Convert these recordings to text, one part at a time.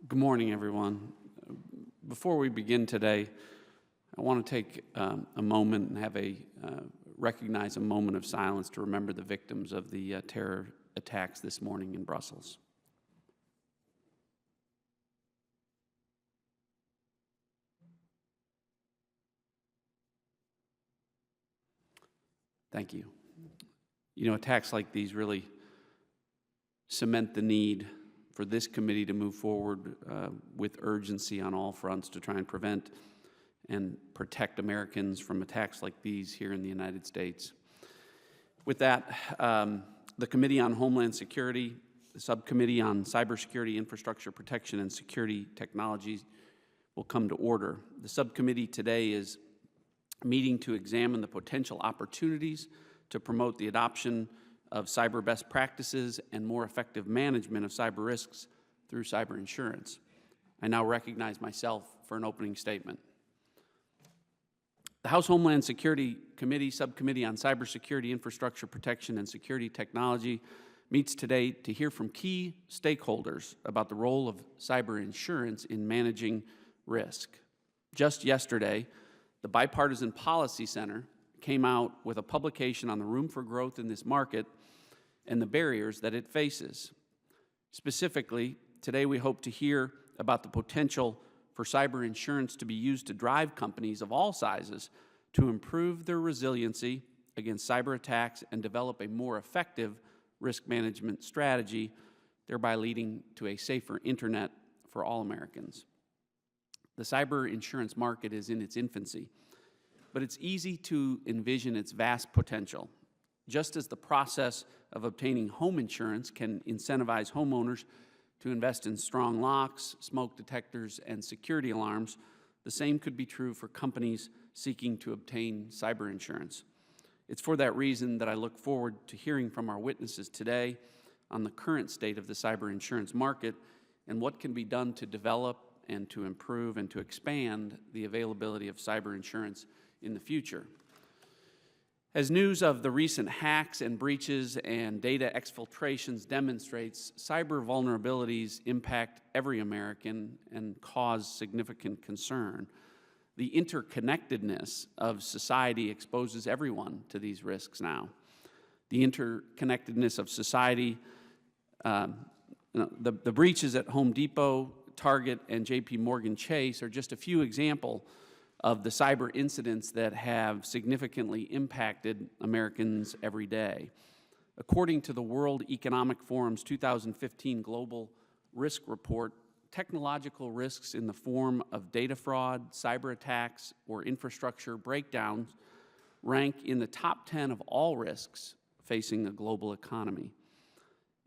Good morning, everyone. Before we begin today, I want to take a moment and have recognize a moment of silence to remember the victims of the terror attacks this morning in Brussels. Thank you. You know, attacks like these really cement the need for this committee to move forward with urgency on all fronts to try and prevent and protect Americans from attacks like these here in the United States. With that, the Committee on Homeland Security, the Subcommittee on Cybersecurity, Infrastructure Protection, and Security Technologies will come to order. The subcommittee today is meeting to examine the potential opportunities to promote the adoption of cyber best practices and more effective management of cyber risks through cyber insurance. I now recognize myself for an opening statement. The House Homeland Security Committee, Subcommittee on Cybersecurity, Infrastructure Protection, and Security Technology meets today to hear from key stakeholders about the role of cyber insurance in managing risk. Just yesterday, the Bipartisan Policy Center came out with a publication on the room for growth in this market and the barriers that it faces. Specifically, today we hope to hear about the potential for cyber insurance to be used to drive companies of all sizes to improve their resiliency against cyber attacks and develop a more effective risk management strategy, thereby leading to a safer internet for all Americans. The cyber insurance market is in its infancy, but it's easy to envision its vast potential. Just as the process of obtaining home insurance can incentivize homeowners to invest in strong locks, smoke detectors, and security alarms, the same could be true for companies seeking to obtain cyber insurance. It's for that reason that I look forward to hearing from our witnesses today on the current state of the cyber insurance market and what can be done to develop and to improve and to expand the availability of cyber insurance in the future. As news of the recent hacks and breaches and data exfiltrations demonstrates, cyber vulnerabilities impact every American and cause significant concern. The interconnectedness of society exposes everyone to these risks now. The interconnectedness of society, the breaches at Home Depot, Target, and JP Morgan Chase are just a few examples of the cyber incidents that have significantly impacted Americans every day. According to the World Economic Forum's 2015 Global Risk Report, technological risks in the form of data fraud, cyber attacks, or infrastructure breakdowns rank in the top 10 of all risks facing the global economy.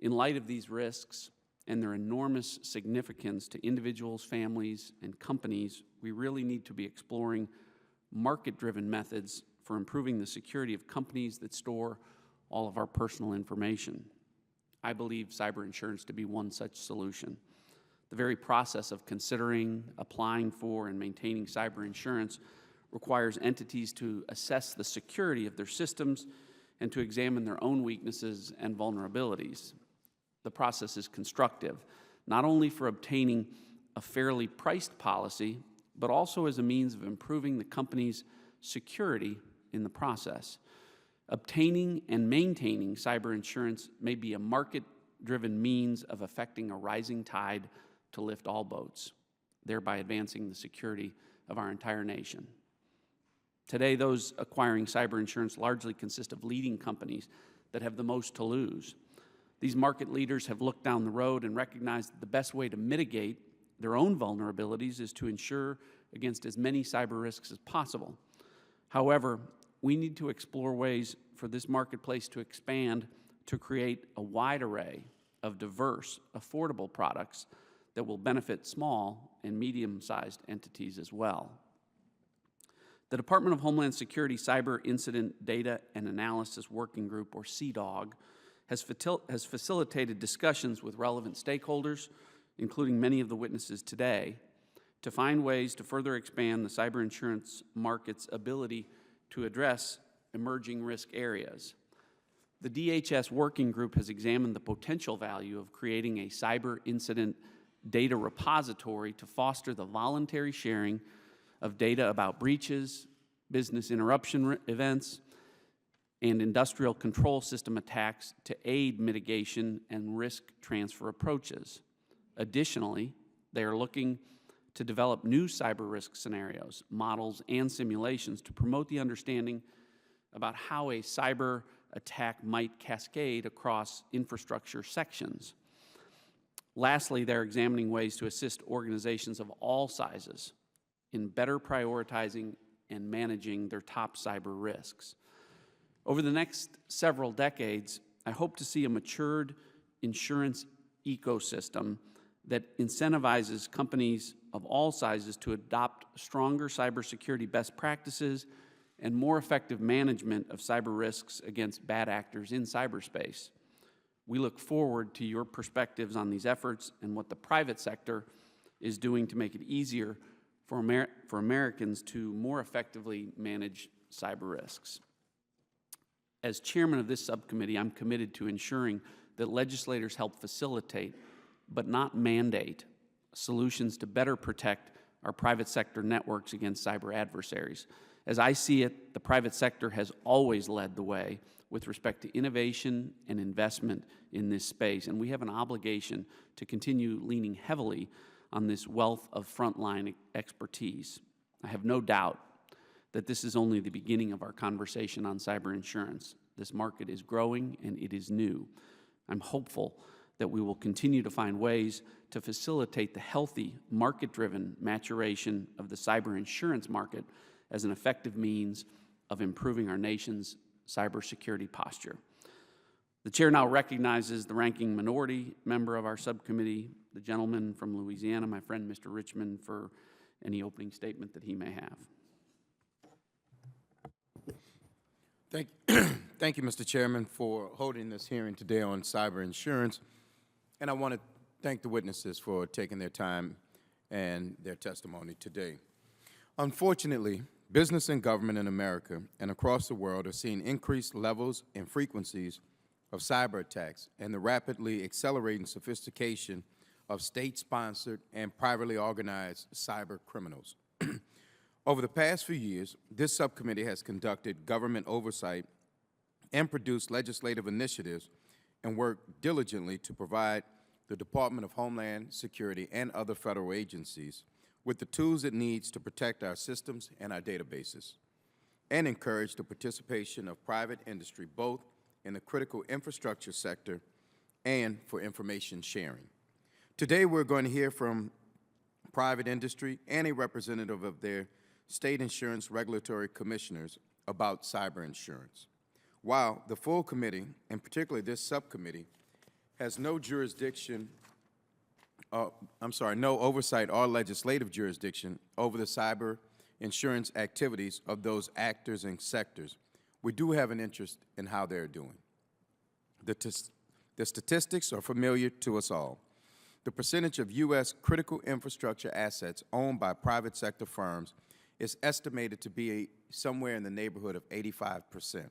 In light of these risks and their enormous significance to individuals, families, and companies, we really need to be exploring market-driven methods for improving the security of companies that store all of our personal information. I believe cyber insurance to be one such solution. The very process of considering, applying for, and maintaining cyber insurance requires entities to assess the security of their systems and to examine their own weaknesses and vulnerabilities. The process is constructive, not only for obtaining a fairly priced policy, but also as a means of improving the company's security in the process. Obtaining and maintaining cyber insurance may be a market-driven means of affecting a rising tide to lift all boats, thereby advancing the security of our entire nation. Today, those acquiring cyber insurance largely consist of leading companies that have the most to lose. These market leaders have looked down the road and recognized that the best way to mitigate their own vulnerabilities is to insure against as many cyber risks as possible. However, we need to explore ways for this marketplace to expand to create a wide array of diverse, affordable products that will benefit small and medium-sized entities as well. The Department of Homeland Security Cyber Incident Data and Analysis Working Group, or CDOG, has facilitated discussions with relevant stakeholders, including many of the witnesses today, to find ways to further expand the cyber insurance market's ability to address emerging risk areas. The DHS Working Group has examined the potential value of creating a cyber incident data repository to foster the voluntary sharing of data about breaches, business interruption events, and industrial control system attacks to aid mitigation and risk transfer approaches. Additionally, they are looking to develop new cyber risk scenarios, models, and simulations to promote the understanding about how a cyber attack might cascade across infrastructure sections. Lastly, they're examining ways to assist organizations of all sizes in better prioritizing and managing their top cyber risks. Over the next several decades, I hope to see a matured insurance ecosystem that incentivizes companies of all sizes to adopt stronger cybersecurity best practices and more effective management of cyber risks against bad actors in cyberspace. We look forward to your perspectives on these efforts and what the private sector is doing to make it easier for Americans to more effectively manage cyber risks. As chairman of this subcommittee, I'm committed to ensuring that legislators help facilitate, but not mandate, solutions to better protect our private sector networks against cyber adversaries. As I see it, the private sector has always led the way with respect to innovation and investment in this space, and we have an obligation to continue leaning heavily on this wealth of frontline expertise. I have no doubt that this is only the beginning of our conversation on cyber insurance. This market is growing and it is new. I'm hopeful that we will continue to find ways to facilitate the healthy, market-driven maturation of the cyber insurance market as an effective means of improving our nation's cybersecurity posture. The chair now recognizes the ranking minority member of our subcommittee, the gentleman from Louisiana, my friend Mr. Richmond, for any opening statement that he may have. Thank you, Mr. Chairman, for holding this hearing today on cyber insurance. And I want to thank the witnesses for taking their time and their testimony today. Unfortunately, business and government in America and across the world are seeing increased levels and frequencies of cyber attacks and the rapidly accelerating sophistication of state-sponsored and privately organized cyber criminals. Over the past few years, this subcommittee has conducted government oversight and produced legislative initiatives and worked diligently to provide the Department of Homeland Security and other federal agencies with the tools it needs to protect our systems and our databases, and encourage the participation of private industry both in the critical infrastructure sector and for information sharing. Today we're going to hear from private industry and a representative of their state insurance regulatory commissioners about cyber insurance. While the full committee, and particularly this subcommittee, has no oversight or legislative jurisdiction over the cyber insurance activities of those actors and sectors, we do have an interest in how they're doing. The statistics are familiar to us all. The percentage of U.S. critical infrastructure assets owned by private sector firms is estimated to be somewhere in the neighborhood of 85%.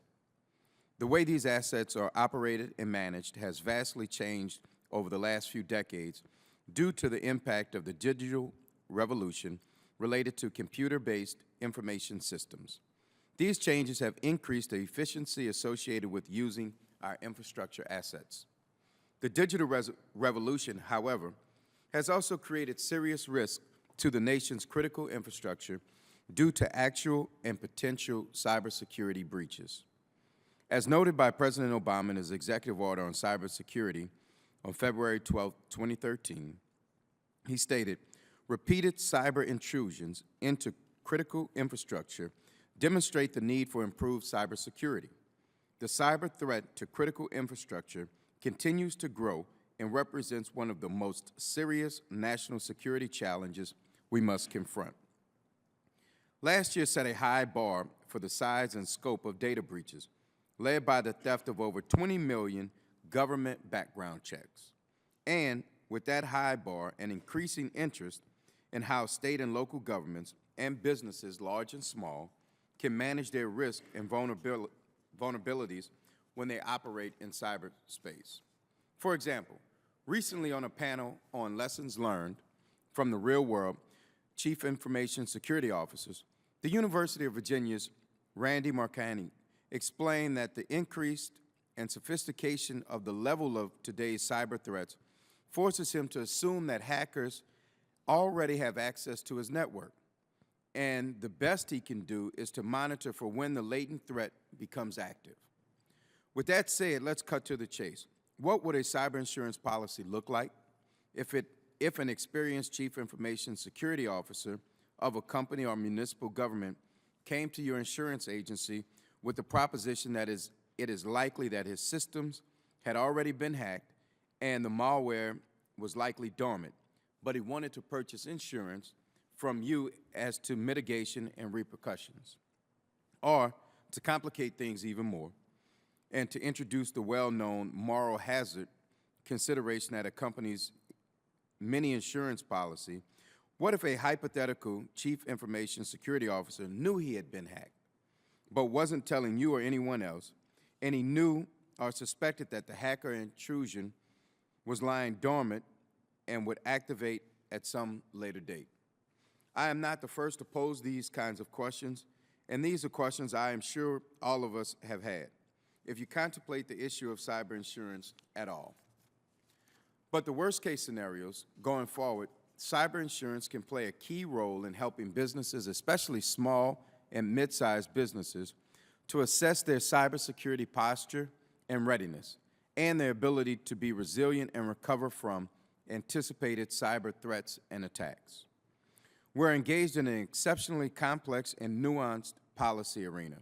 The way these assets are operated and managed has vastly changed over the last few decades due to the impact of the digital revolution related to computer-based information systems. These changes have increased the efficiency associated with using our infrastructure assets. The digital revolution, however, has also created serious risk to the nation's critical infrastructure due to actual and potential cybersecurity breaches. As noted by President Obama in his executive order on cybersecurity on February 12, 2013, he stated, "Repeated cyber intrusions into critical infrastructure demonstrate the need for improved cybersecurity. The cyber threat to critical infrastructure continues to grow and represents one of the most serious national security challenges we must confront." Last year set a high bar for the size and scope of data breaches, led by the theft of over 20 million government background checks. And with that high bar and increasing interest in how state and local governments and businesses, large and small, can manage their risk and vulnerabilities when they operate in cyberspace. For example, Recently, on a panel on lessons learned from the real world, Chief Information Security Officers, the University of Virginia's Randy Marcani explained that the increased and sophistication of the level of today's cyber threats forces him to assume that hackers already have access to his network, and the best he can do is to monitor for when the latent threat becomes active. With that said, let's cut to the chase. What would a cyber insurance policy look like if an experienced chief information security officer of a company or municipal government came to your insurance agency with the proposition that it is likely that his systems had already been hacked and the malware was likely dormant, but he wanted to purchase insurance from you as to mitigation and repercussions? Or, to complicate things even more, and to introduce the well-known moral hazard consideration that accompanies many insurance policy, what if a hypothetical chief information security officer knew he had been hacked, but wasn't telling you or anyone else, and he knew or suspected that the hacker intrusion was lying dormant and would activate at some later date? I am not the first to pose these kinds of questions, and these are questions I am sure all of us have had, if you contemplate the issue of cyber insurance at all. But the worst case scenarios, going forward, cyber insurance can play a key role in helping businesses, especially small and mid-sized businesses, to assess their cybersecurity posture and readiness, and their ability to be resilient and recover from anticipated cyber threats and attacks. We're engaged in an exceptionally complex and nuanced policy arena.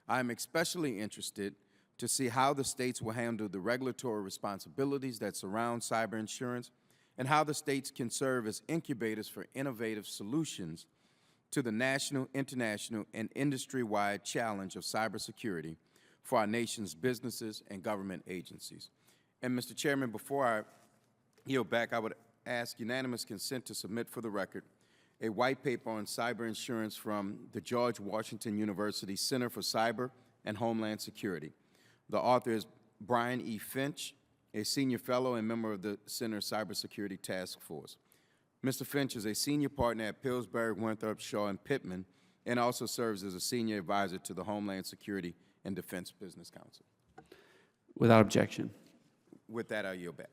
I'm especially interested to see how the states will handle the regulatory responsibilities that surround cyber insurance and how the states can serve as incubators for innovative solutions to the national, international, and industry-wide challenge of cybersecurity for our nation's businesses and government agencies. And Mr. Chairman, before I yield back, I would ask unanimous consent to submit for the record a white paper on cyber insurance from the George Washington University Center for Cyber and Homeland Security. The author is Brian E. Finch, a senior fellow and member of the Center's Cybersecurity Task Force. Mr. Finch is a senior partner at Pillsbury, Winthrop, Shaw, and Pittman, and also serves as a senior advisor to the Homeland Security and Defense Business Council. Without objection. With that, I yield back.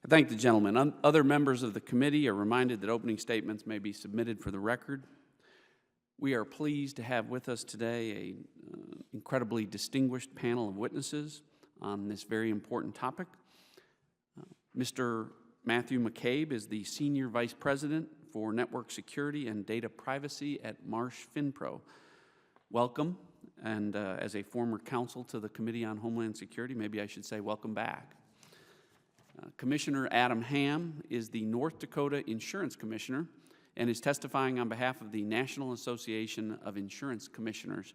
I thank the gentleman. Other members of the committee are reminded that opening statements may be submitted for the record. We are pleased to have with us today an incredibly distinguished panel of witnesses on this very important topic. Mr. Matthew McCabe is the Senior Vice President for Network Security and Data Privacy at Marsh FinPro. Welcome, and as a former counsel to the Committee on Homeland Security, maybe I should say welcome back. Commissioner Adam Ham is the North Dakota Insurance Commissioner and is testifying on behalf of the National Association of Insurance Commissioners.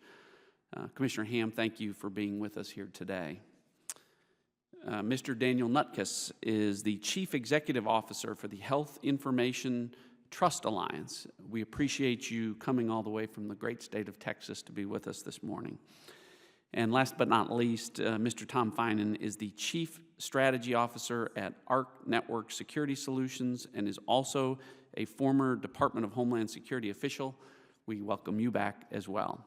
Commissioner Ham, thank you for being with us here today. Mr. Daniel Nutkus is the Chief Executive Officer for the Health Information Trust Alliance. We appreciate you coming all the way from the great state of Texas to be with us this morning. And last but not least, Mr. Tom Finan is the Chief Strategy Officer at ARC Network Security Solutions and is also a former Department of Homeland Security official. We welcome you back as well.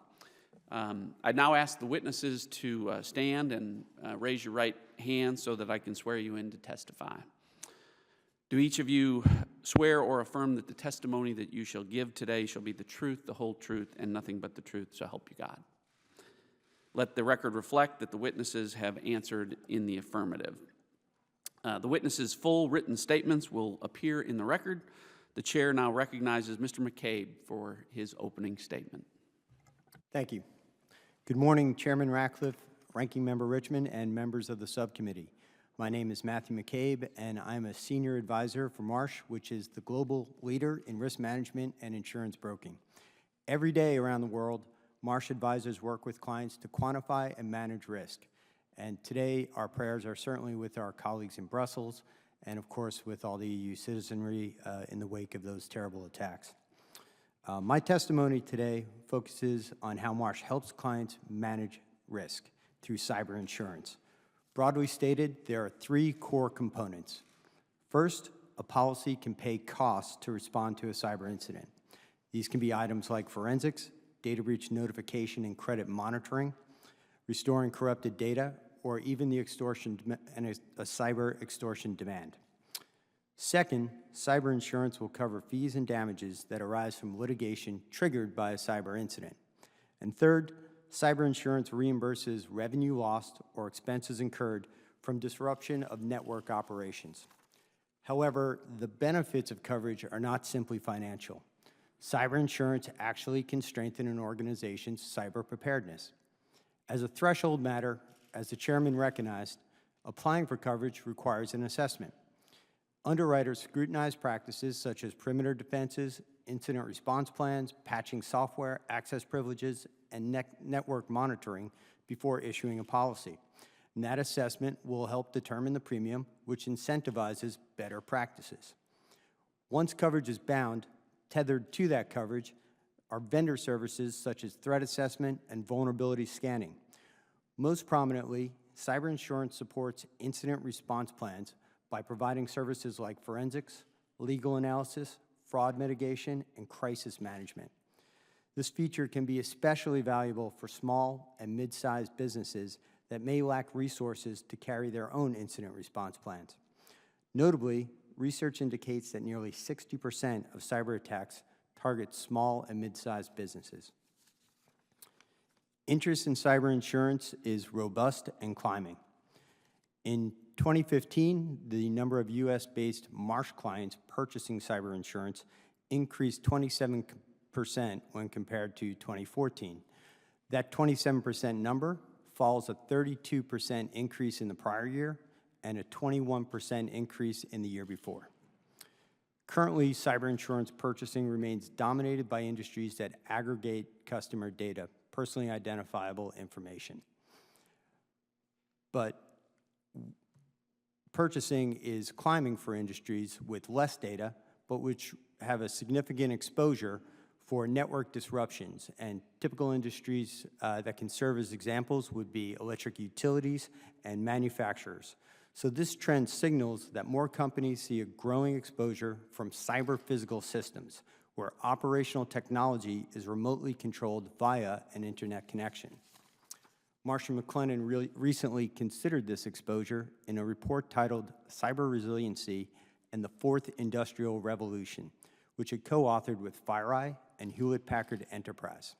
I now ask the witnesses to stand and raise your right hand so that I can swear you in to testify. Do each of you swear or affirm that the testimony that you shall give today shall be the truth, the whole truth, and nothing but the truth, so help you God? Let the record reflect that the witnesses have answered in the affirmative. The witnesses' full written statements will appear in the record. The chair now recognizes Mr. McCabe for his opening statement. Thank you. Good morning, Chairman Ratcliffe, Ranking Member Richmond, and members of the subcommittee. My name is Matthew McCabe, and I'm a senior advisor for Marsh, which is the global leader in risk management and insurance broking. Every day around the world, Marsh advisors work with clients to quantify and manage risk. And today, our prayers are certainly with our colleagues in Brussels and, of course, with all the EU citizenry in the wake of those terrible attacks. My testimony today focuses on how Marsh helps clients manage risk through cyber insurance. Broadly stated, there are three core components. First, a policy can pay costs to respond to a cyber incident. These can be items like forensics, data breach notification and credit monitoring, restoring corrupted data, or even the extortion and a cyber extortion demand. Second, cyber insurance will cover fees and damages that arise from litigation triggered by a cyber incident. And third, cyber insurance reimburses revenue lost or expenses incurred from disruption of network operations. However, the benefits of coverage are not simply financial. Cyber insurance actually can strengthen an organization's cyber preparedness. As a threshold matter, as the chairman recognized, applying for coverage requires an assessment. Underwriters scrutinize practices such as perimeter defenses, incident response plans, patching software, access privileges, and network monitoring before issuing a policy. And that assessment will help determine the premium, which incentivizes better practices. Once coverage is bound, tethered to that coverage are vendor services such as threat assessment and vulnerability scanning. Most prominently, cyber insurance supports incident response plans by providing services like forensics, legal analysis, fraud mitigation, and crisis management. This feature can be especially valuable for small and mid-sized businesses that may lack resources to carry their own incident response plans. Notably, research indicates that nearly 60% of cyber attacks target small and mid-sized businesses. Interest in cyber insurance is robust and climbing. In 2015, the number of U.S.-based Marsh clients purchasing cyber insurance increased 27% when compared to 2014. That 27% number follows a 32% increase in the prior year and a 21% increase in the year before. Currently, cyber insurance purchasing remains dominated by industries that aggregate customer data, personally identifiable information. But purchasing is climbing for industries with less data, but which have a significant exposure for network disruptions. And typical industries that can serve as examples would be electric utilities and manufacturers. So this trend signals that more companies see a growing exposure from cyber physical systems, where operational technology is remotely controlled via an internet connection. Marsh & McLennan recently considered this exposure in a report titled Cyber Resiliency and the Fourth Industrial Revolution, which it co-authored with FireEye and Hewlett-Packard Enterprise.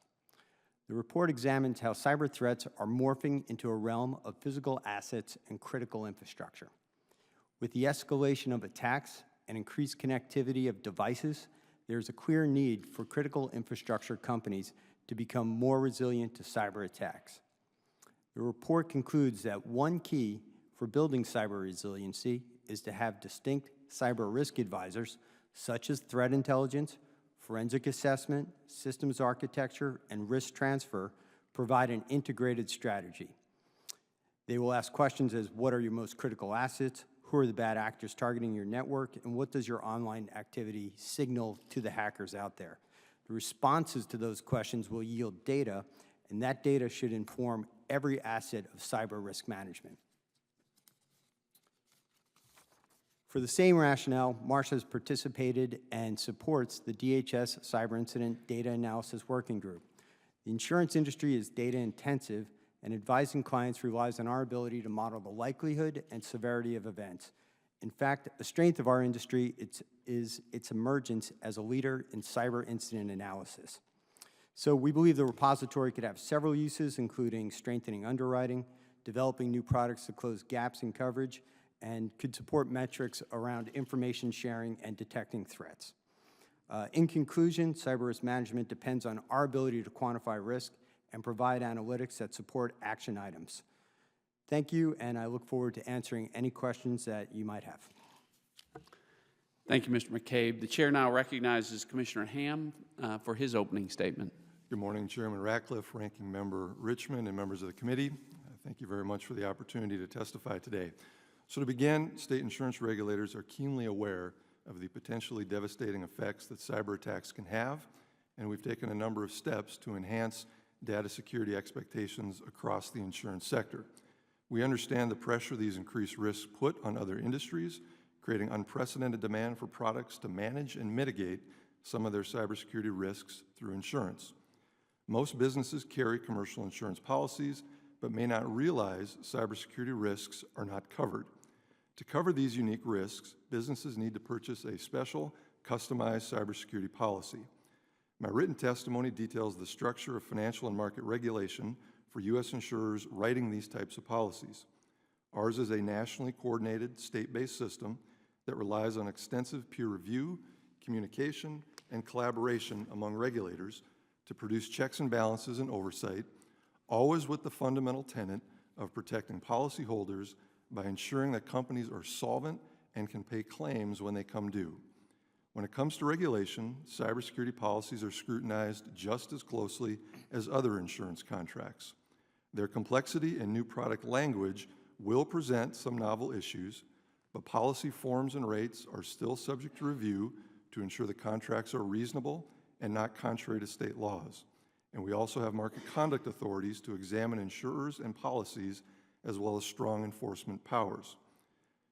The report examines how cyber threats are morphing into a realm of physical assets and critical infrastructure. With the escalation of attacks and increased connectivity of devices, there's a clear need for critical infrastructure companies to become more resilient to cyber attacks. The report concludes that one key for building cyber resiliency is to have distinct cyber risk advisors, such as threat intelligence, forensic assessment, systems architecture, and risk transfer, provide an integrated strategy. They will ask questions as, what are your most critical assets? Who are the bad actors targeting your network? And what does your online activity signal to the hackers out there? The responses to those questions will yield data, and that data should inform every asset of cyber risk management. For the same rationale, Marsh has participated and supports the DHS Cyber Incident Data Analysis Working Group. The insurance industry is data intensive, and advising clients relies on our ability to model the likelihood and severity of events. In fact, a strength of our industry is its emergence as a leader in cyber incident analysis. So we believe the repository could have several uses, including strengthening underwriting, developing new products to close gaps in coverage, and could support metrics around information sharing and detecting threats. In conclusion, cyber risk management depends on our ability to quantify risk and provide analytics that support action items. Thank you, and I look forward to answering any questions that you might have. Thank you, Mr. McCabe. The chair now recognizes Commissioner Ham for his opening statement. Good morning, Chairman Ratcliffe, Ranking Member Richmond, and members of the committee. Thank you very much for the opportunity to testify today. So to begin, state insurance regulators are keenly aware of the potentially devastating effects that cyber attacks can have, and we've taken a number of steps to enhance data security expectations across the insurance sector. We understand the pressure these increased risks put on other industries, creating unprecedented demand for products to manage and mitigate some of their cybersecurity risks through insurance. Most businesses carry commercial insurance policies, but may not realize cybersecurity risks are not covered. To cover these unique risks, businesses need to purchase a special, customized cybersecurity policy. My written testimony details the structure of financial and market regulation for U.S. insurers writing these types of policies. Ours is a nationally coordinated, state-based system that relies on extensive peer review, communication, and collaboration among regulators to produce checks and balances and oversight, always with the fundamental tenet of protecting policyholders by ensuring that companies are solvent and can pay claims when they come due. When it comes to regulation, cybersecurity policies are scrutinized just as closely as other insurance contracts. Their complexity and new product language will present some novel issues, but policy forms and rates are still subject to review to ensure the contracts are reasonable and not contrary to state laws. And we also have market conduct authorities to examine insurers and policies, as well as strong enforcement powers.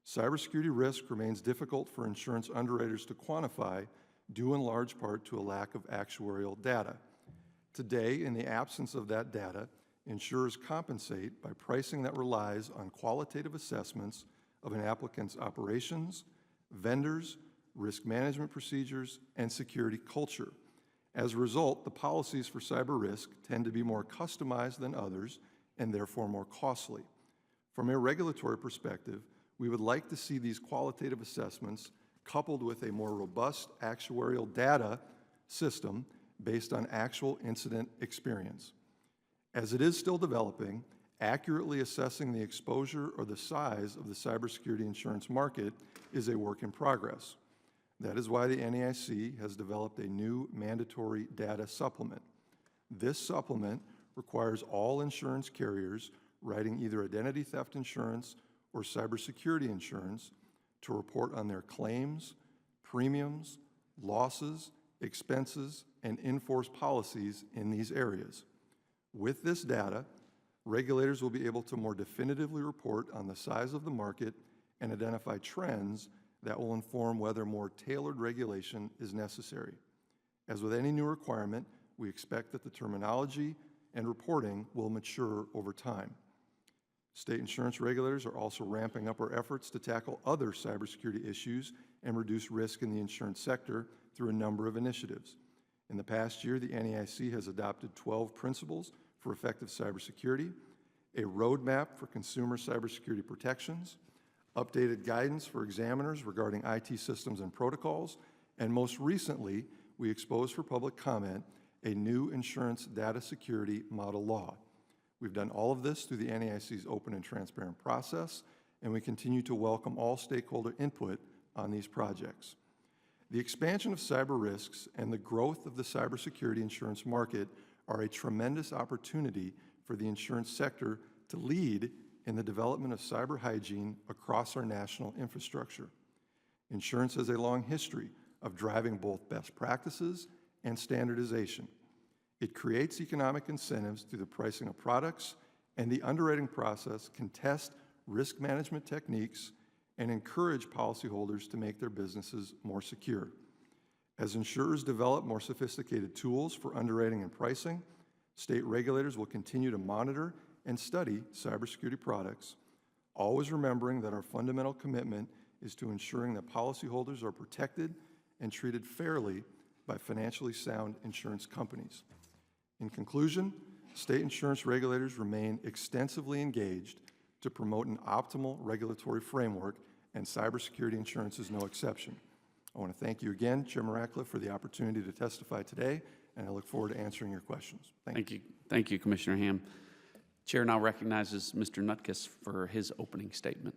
Cybersecurity risk remains difficult for insurance underwriters to quantify, due in large part to a lack of actuarial data. Today, in the absence of that data, insurers compensate by pricing that relies on qualitative assessments of an applicant's operations, vendors, risk management procedures, and security culture. As a result, the policies for cyber risk tend to be more customized than others and therefore more costly. From a regulatory perspective, we would like to see these qualitative assessments coupled with a more robust actuarial data system based on actual incident experience. As it is still developing, accurately assessing the exposure or the size of the cybersecurity insurance market is a work in progress. That is why the NAIC has developed a new mandatory data supplement. This supplement requires all insurance carriers writing either identity theft insurance or cybersecurity insurance to report on their claims, premiums, losses, expenses, and in-force policies in these areas. With this data, regulators will be able to more definitively report on the size of the market and identify trends that will inform whether more tailored regulation is necessary. As with any new requirement, we expect that the terminology and reporting will mature over time. State insurance regulators are also ramping up our efforts to tackle other cybersecurity issues and reduce risk in the insurance sector through a number of initiatives. In the past year, the NAIC has adopted 12 principles for effective cybersecurity, a roadmap for consumer cybersecurity protections, updated guidance for examiners regarding IT systems and protocols, and most recently, we exposed for public comment a new insurance data security model law. We've done all of this through the NAIC's open and transparent process, and we continue to welcome all stakeholder input on these projects. The expansion of cyber risks and the growth of the cybersecurity insurance market are a tremendous opportunity for the insurance sector to lead in the development of cyber hygiene across our national infrastructure. Insurance has a long history of driving both best practices and standardization. It creates economic incentives through the pricing of products, and the underwriting process can test risk management techniques and encourage policyholders to make their businesses more secure. As insurers develop more sophisticated tools for underwriting and pricing, state regulators will continue to monitor and study cybersecurity products, always remembering that our fundamental commitment is to ensuring that policyholders are protected and treated fairly by financially sound insurance companies. In conclusion, state insurance regulators remain extensively engaged to promote an optimal regulatory framework, and cybersecurity insurance is no exception. I want to thank you again, Chairman Ratcliffe, for the opportunity to testify today, and I look forward to answering your questions. Thank you. Thank you, Commissioner Ham. Chair now recognizes Mr. Nutkus for his opening statement.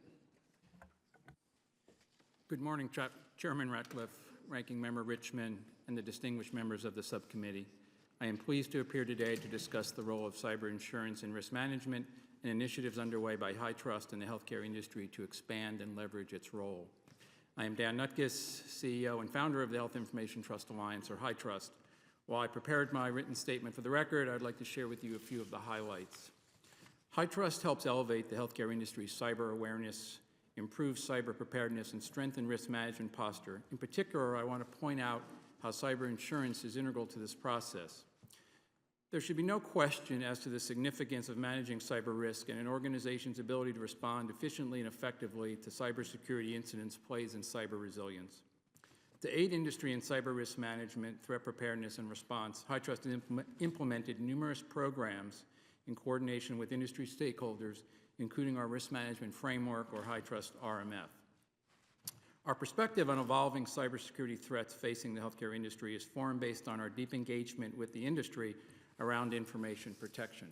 Good morning, Chairman Ratcliffe, Ranking Member Richmond, and the distinguished members of the subcommittee. I am pleased to appear today to discuss the role of cyber insurance in risk management and initiatives underway by HITRUST and the healthcare industry to expand and leverage its role. I am Dan Nutkus, CEO and founder of the Health Information Trust Alliance, or HITRUST. While I prepared my written statement for the record, I'd like to share with you a few of the highlights. HITRUST helps elevate the healthcare industry's cyber awareness, improve cyber preparedness, and strengthen risk management posture. In particular, I want to point out how cyber insurance is integral to this process. There should be no question as to the significance of managing cyber risk, and an organization's ability to respond efficiently and effectively to cybersecurity incidents plays in cyber resilience. To aid industry in cyber risk management, threat preparedness, and response, HITRUST has implemented numerous programs in coordination with industry stakeholders, including our risk management framework, or HITRUST RMF. Our perspective on evolving cybersecurity threats facing the healthcare industry is formed based on our deep engagement with the industry around information protection.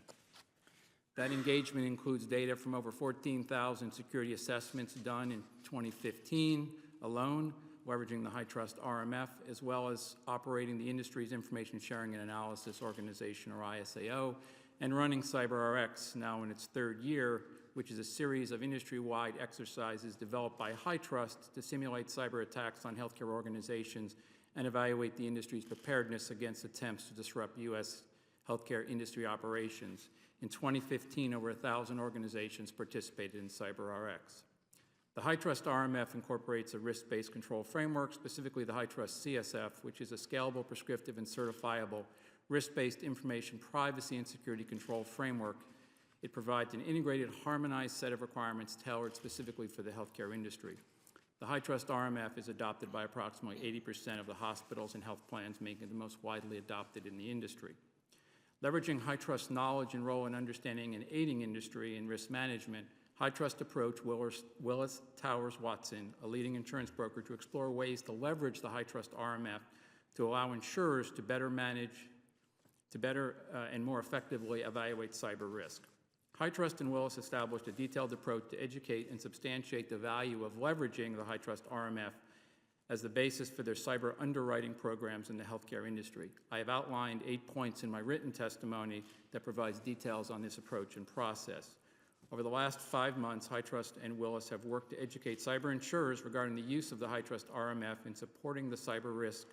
That engagement includes data from over 14,000 security assessments done in 2015 alone, leveraging the HITRUST RMF, as well as operating the industry's Information Sharing and Analysis Organization, or ISAO, and running CyberRx, now in its third year, which is a series of industry-wide exercises developed by HITRUST to simulate cyber attacks on healthcare organizations and evaluate the industry's preparedness against attempts to disrupt U.S. healthcare industry operations. In 2015, over 1,000 organizations participated in CyberRx. The HITRUST RMF incorporates a risk-based control framework, specifically the HITRUST CSF, which is a scalable, prescriptive, and certifiable risk-based information privacy and security control framework. It provides an integrated, harmonized set of requirements tailored specifically for the healthcare industry. The HITRUST RMF is adopted by approximately 80% of the hospitals and health plans, making it the most widely adopted in the industry. Leveraging HITRUST knowledge and role in understanding and aiding industry in risk management, HITRUST approached Willis Towers Watson, a leading insurance broker, to explore ways to leverage the HITRUST RMF to allow insurers to better manage, and more effectively evaluate cyber risk. HITRUST and Willis established a detailed approach to educate and substantiate the value of leveraging the HITRUST RMF as the basis for their cyber underwriting programs in the healthcare industry. I have outlined 8 points in my written testimony that provides details on this approach and process. Over the last 5 months, HITRUST and Willis have worked to educate cyber insurers regarding the use of the HITRUST RMF in supporting the cyber risk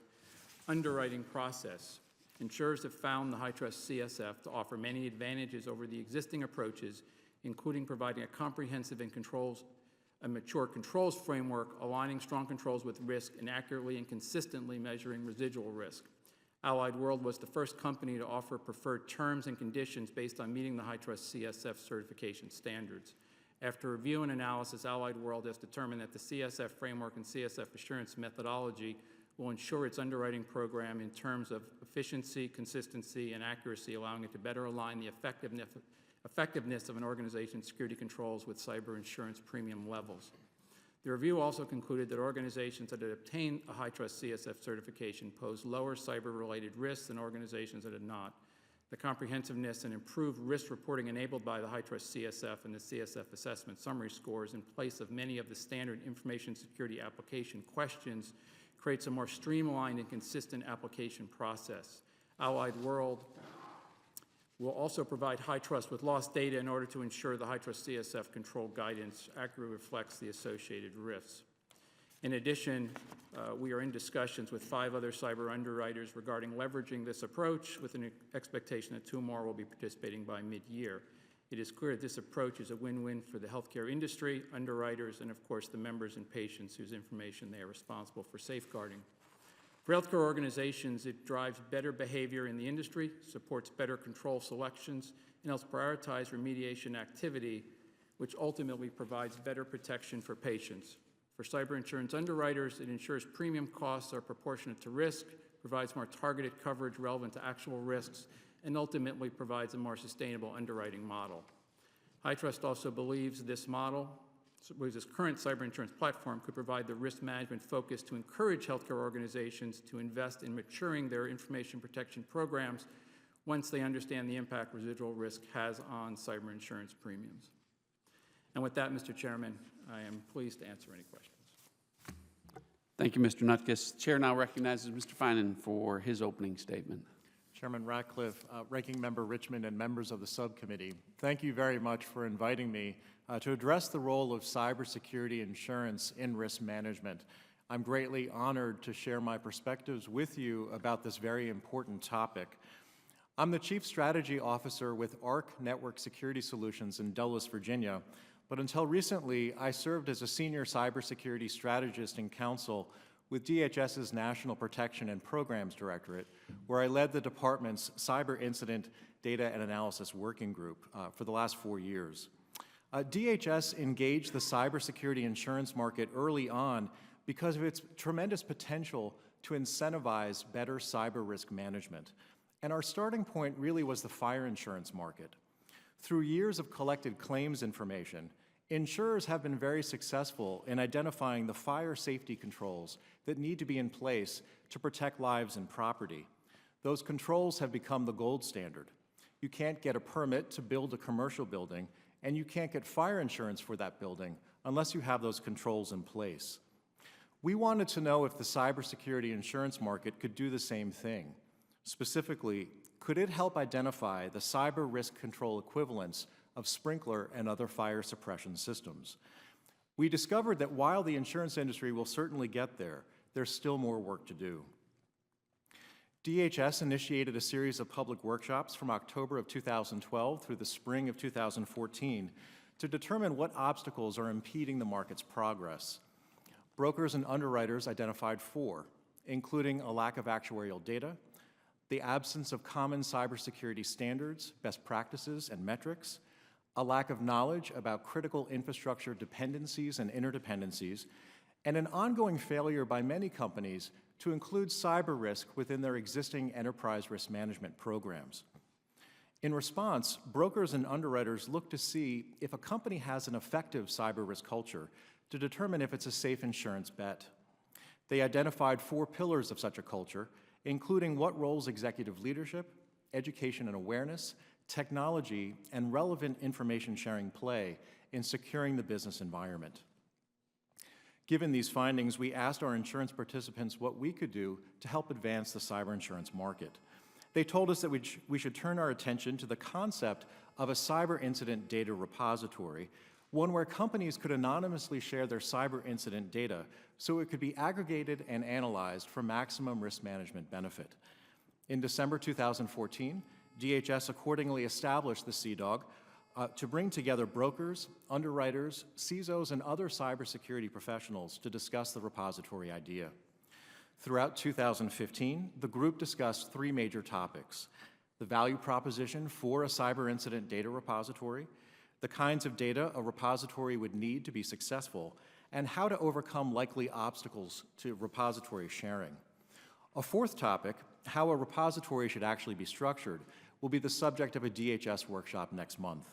underwriting process. Insurers have found the HITRUST CSF to offer many advantages over the existing approaches, including providing a comprehensive and mature controls framework, aligning strong controls with risk, and accurately and consistently measuring residual risk. Allied World was the first company to offer preferred terms and conditions based on meeting the HITRUST CSF certification standards. After review and analysis, Allied World has determined that the CSF framework and CSF assurance methodology will ensure its underwriting program in terms of efficiency, consistency, and accuracy, allowing it to better align the effectiveness of an organization's security controls with cyber insurance premium levels. The review also concluded that organizations that had obtained a HITRUST CSF certification pose lower cyber-related risks than organizations that had not. The comprehensiveness and improved risk reporting enabled by the HITRUST CSF and the CSF assessment summary scores in place of many of the standard information security application questions creates a more streamlined and consistent application process. Allied World will also provide HITRUST with lost data in order to ensure the HITRUST CSF control guidance accurately reflects the associated risks. In addition, we are in discussions with 5 other cyber underwriters regarding leveraging this approach, with an expectation that 2 more will be participating by mid-year. It is clear that this approach is a win-win for the healthcare industry, underwriters, and of course the members and patients whose information they are responsible for safeguarding. For healthcare organizations, it drives better behavior in the industry, supports better control selections, and helps prioritize remediation activity, which ultimately provides better protection for patients. For cyber insurance underwriters, it ensures premium costs are proportionate to risk, provides more targeted coverage relevant to actual risks, and ultimately provides a more sustainable underwriting model. HITRUST also believes this model, with this current cyber insurance platform, could provide the risk management focus to encourage healthcare organizations to invest in maturing their information protection programs once they understand the impact residual risk has on cyber insurance premiums. And with that, Mr. Chairman, I am pleased to answer any questions. Thank you, Mr. Nutkus. Chair now recognizes Mr. Finan for his opening statement. Chairman Ratcliffe, Ranking Member Richmond, and members of the subcommittee, thank you very much for inviting me to address the role of cybersecurity insurance in risk management. I'm greatly honored to share my perspectives with you about this very important topic. I'm the Chief Strategy Officer with ARC Network Security Solutions in Dulles, Virginia, but until recently, I served as a senior cybersecurity strategist and counsel with DHS's National Protection and Programs Directorate, where I led the department's Cyber Incident Data and Analysis Working Group for the last 4 years. DHS engaged the cybersecurity insurance market early on because of its tremendous potential to incentivize better cyber risk management. And our starting point really was the fire insurance market. Through years of collected claims information, insurers have been very successful in identifying the fire safety controls that need to be in place to protect lives and property. Those controls have become the gold standard. You can't get a permit to build a commercial building, and you can't get fire insurance for that building unless you have those controls in place. We wanted to know if the cybersecurity insurance market could do the same thing. Specifically, could it help identify the cyber risk control equivalents of sprinkler and other fire suppression systems? We discovered that while the insurance industry will certainly get there, there's still more work to do. DHS initiated a series of public workshops from October of 2012 through the spring of 2014 to determine what obstacles are impeding the market's progress. Brokers and underwriters identified 4, including a lack of actuarial data, the absence of common cybersecurity standards, best practices, and metrics, a lack of knowledge about critical infrastructure dependencies and interdependencies, and an ongoing failure by many companies to include cyber risk within their existing enterprise risk management programs. In response, brokers and underwriters look to see if a company has an effective cyber risk culture to determine if it's a safe insurance bet. They identified 4 pillars of such a culture, including what roles executive leadership, education and awareness, technology, and relevant information sharing play in securing the business environment. Given these findings, we asked our insurance participants what we could do to help advance the cyber insurance market. They told us that we should turn our attention to the concept of a cyber incident data repository, one where companies could anonymously share their cyber incident data so it could be aggregated and analyzed for maximum risk management benefit. In December 2014, DHS accordingly established the CDOG to bring together brokers, underwriters, CISOs, and other cybersecurity professionals to discuss the repository idea. Throughout 2015, the group discussed 3 major topics: the value proposition for a cyber incident data repository, the kinds of data a repository would need to be successful, and how to overcome likely obstacles to repository sharing. A 4th topic, how a repository should actually be structured, will be the subject of a DHS workshop next month.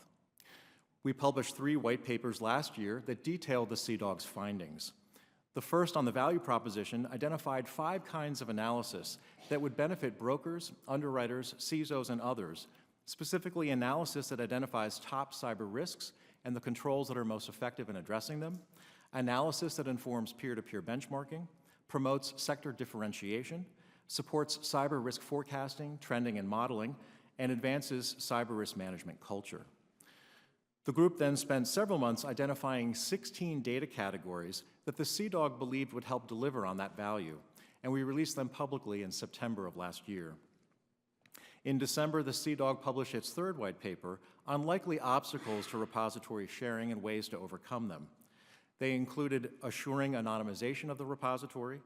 We published 3 white papers last year that detailed the CDOG's findings. The first, on the value proposition, identified 5 kinds of analysis that would benefit brokers, underwriters, CISOs, and others, specifically analysis that identifies top cyber risks and the controls that are most effective in addressing them, analysis that informs peer-to-peer benchmarking, promotes sector differentiation, supports cyber risk forecasting, trending, and modeling, and advances cyber risk management culture. The group then spent several months identifying 16 data categories that the CDOG believed would help deliver on that value, and we released them publicly in September of last year. In December, the CDOG published its 3rd white paper on likely obstacles to repository sharing and ways to overcome them. They included assuring anonymization of the repository,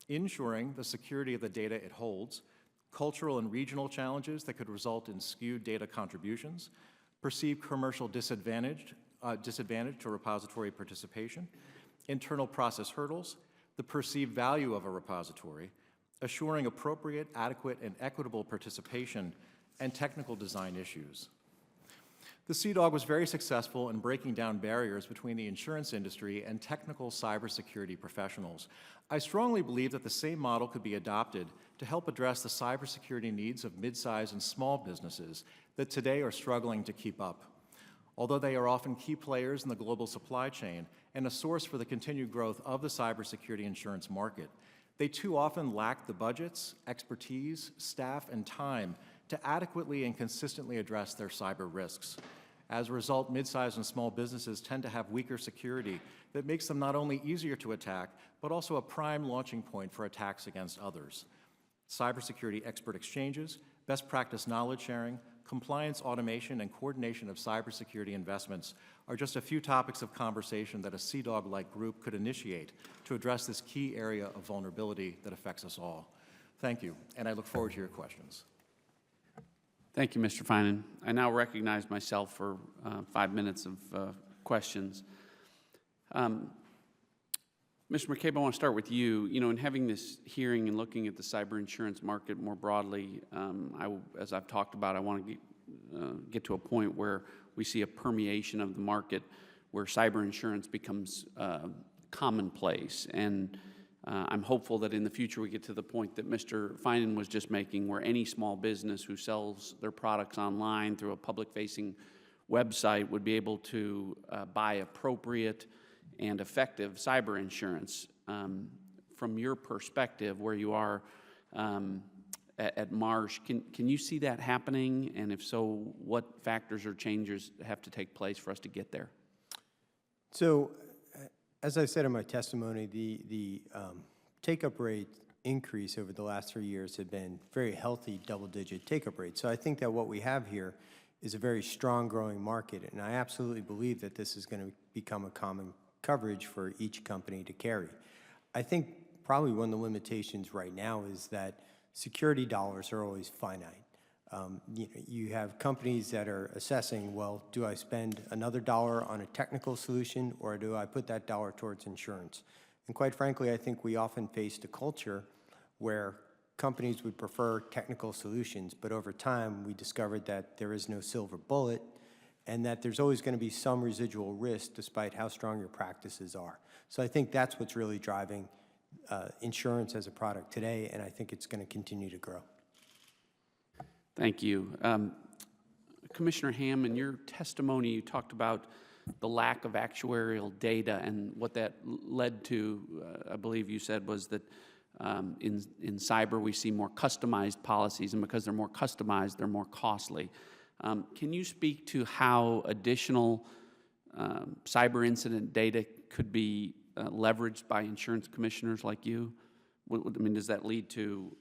ensuring the security of the data it holds, cultural and regional challenges that could result in skewed data contributions, perceived commercial disadvantage to repository participation, internal process hurdles, the perceived value of a repository, assuring appropriate, adequate, and equitable participation, and technical design issues. The CDOG was very successful in breaking down barriers between the insurance industry and technical cybersecurity professionals. I strongly believe that the same model could be adopted to help address the cybersecurity needs of mid-sized and small businesses that today are struggling to keep up. Although they are often key players in the global supply chain and a source for the continued growth of the cybersecurity insurance market, they too often lack the budgets, expertise, staff, and time to adequately and consistently address their cyber risks. As a result, mid-sized and small businesses tend to have weaker security that makes them not only easier to attack, but also a prime launching point for attacks against others. Cybersecurity expert exchanges, best practice knowledge sharing, compliance, automation, and coordination of cybersecurity investments are just a few topics of conversation that a CDOG-like group could initiate to address this key area of vulnerability that affects us all. Thank you, and I look forward to your questions. Thank you, Mr. Finan. I now recognize myself for 5 minutes of questions. Mr. McCabe, I want to start with you. You know, in having this hearing and looking at the cyber insurance market more broadly, as I've talked about, I want to get to a point where we see a permeation of the market where cyber insurance becomes commonplace. And I'm hopeful that in the future we get to the point that Mr. Finan was just making, where any small business who sells their products online through a public-facing website would be able to buy appropriate and effective cyber insurance. From your perspective, where you are at Marsh, can you see that happening? And if so, what factors or changes have to take place for us to get there? So, as I said in my testimony, the take-up rate increase over the last 3 years have been very healthy double-digit take-up rates. So I think that what we have here is a very strong growing market, and I absolutely believe that this is going to become a common coverage for each company to carry. I think probably one of the limitations right now is that security dollars are always finite. You have companies that are assessing, well, do I spend another dollar on a technical solution, or do I put that dollar towards insurance? And quite frankly, I think we often faced a culture where companies would prefer technical solutions, but over time we discovered that there is no silver bullet and that there's always going to be some residual risk despite how strong your practices are. So I think that's what's really driving insurance as a product today, and I think it's going to continue to grow. Thank you. Commissioner Hamm, in your testimony, you talked about the lack of actuarial data, and what that led to, I believe you said, was that in cyber we see more customized policies, and because they're more customized, they're more costly. Can you speak to how additional cyber incident data could be leveraged by insurance commissioners like you? I mean, does that lead to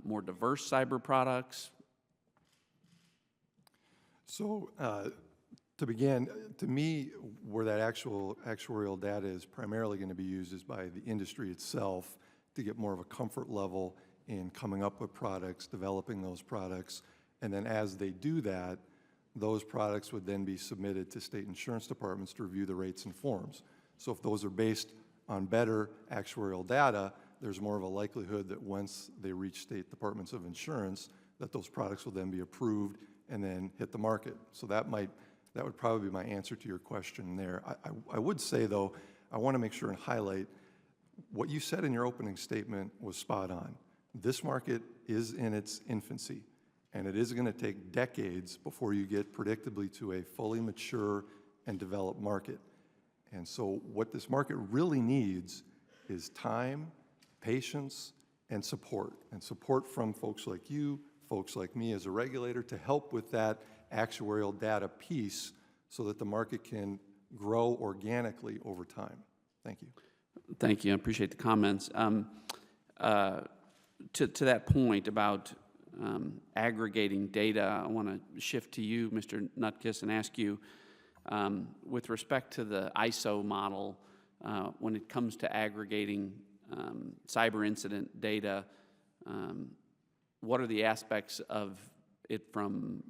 more diverse cyber products? So to begin, to me, where that actual actuarial data is primarily going to be used is by the industry itself to get more of a comfort level in coming up with products, developing those products, and then as they do that, those products would then be submitted to state insurance departments to review the rates and forms. So if those are based on better actuarial data, there's more of a likelihood that once they reach state departments of insurance, that those products will then be approved and then hit the market. So that would probably be my answer to your question there. I would say, though, I want to make sure and highlight what you said in your opening statement was spot on. This market is in its infancy, and it is going to take decades before you get predictably to a fully mature and developed market. And so what this market really needs is time, patience, and support from folks like you, folks like me as a regulator, to help with that actuarial data piece so that the market can grow organically over time. Thank you. Thank you. I appreciate the comments. To that point about aggregating data, I want to shift to you, Mr. Nutkiss, and ask you, with respect to the ISO model, when it comes to aggregating cyber incident data, what are the aspects of it from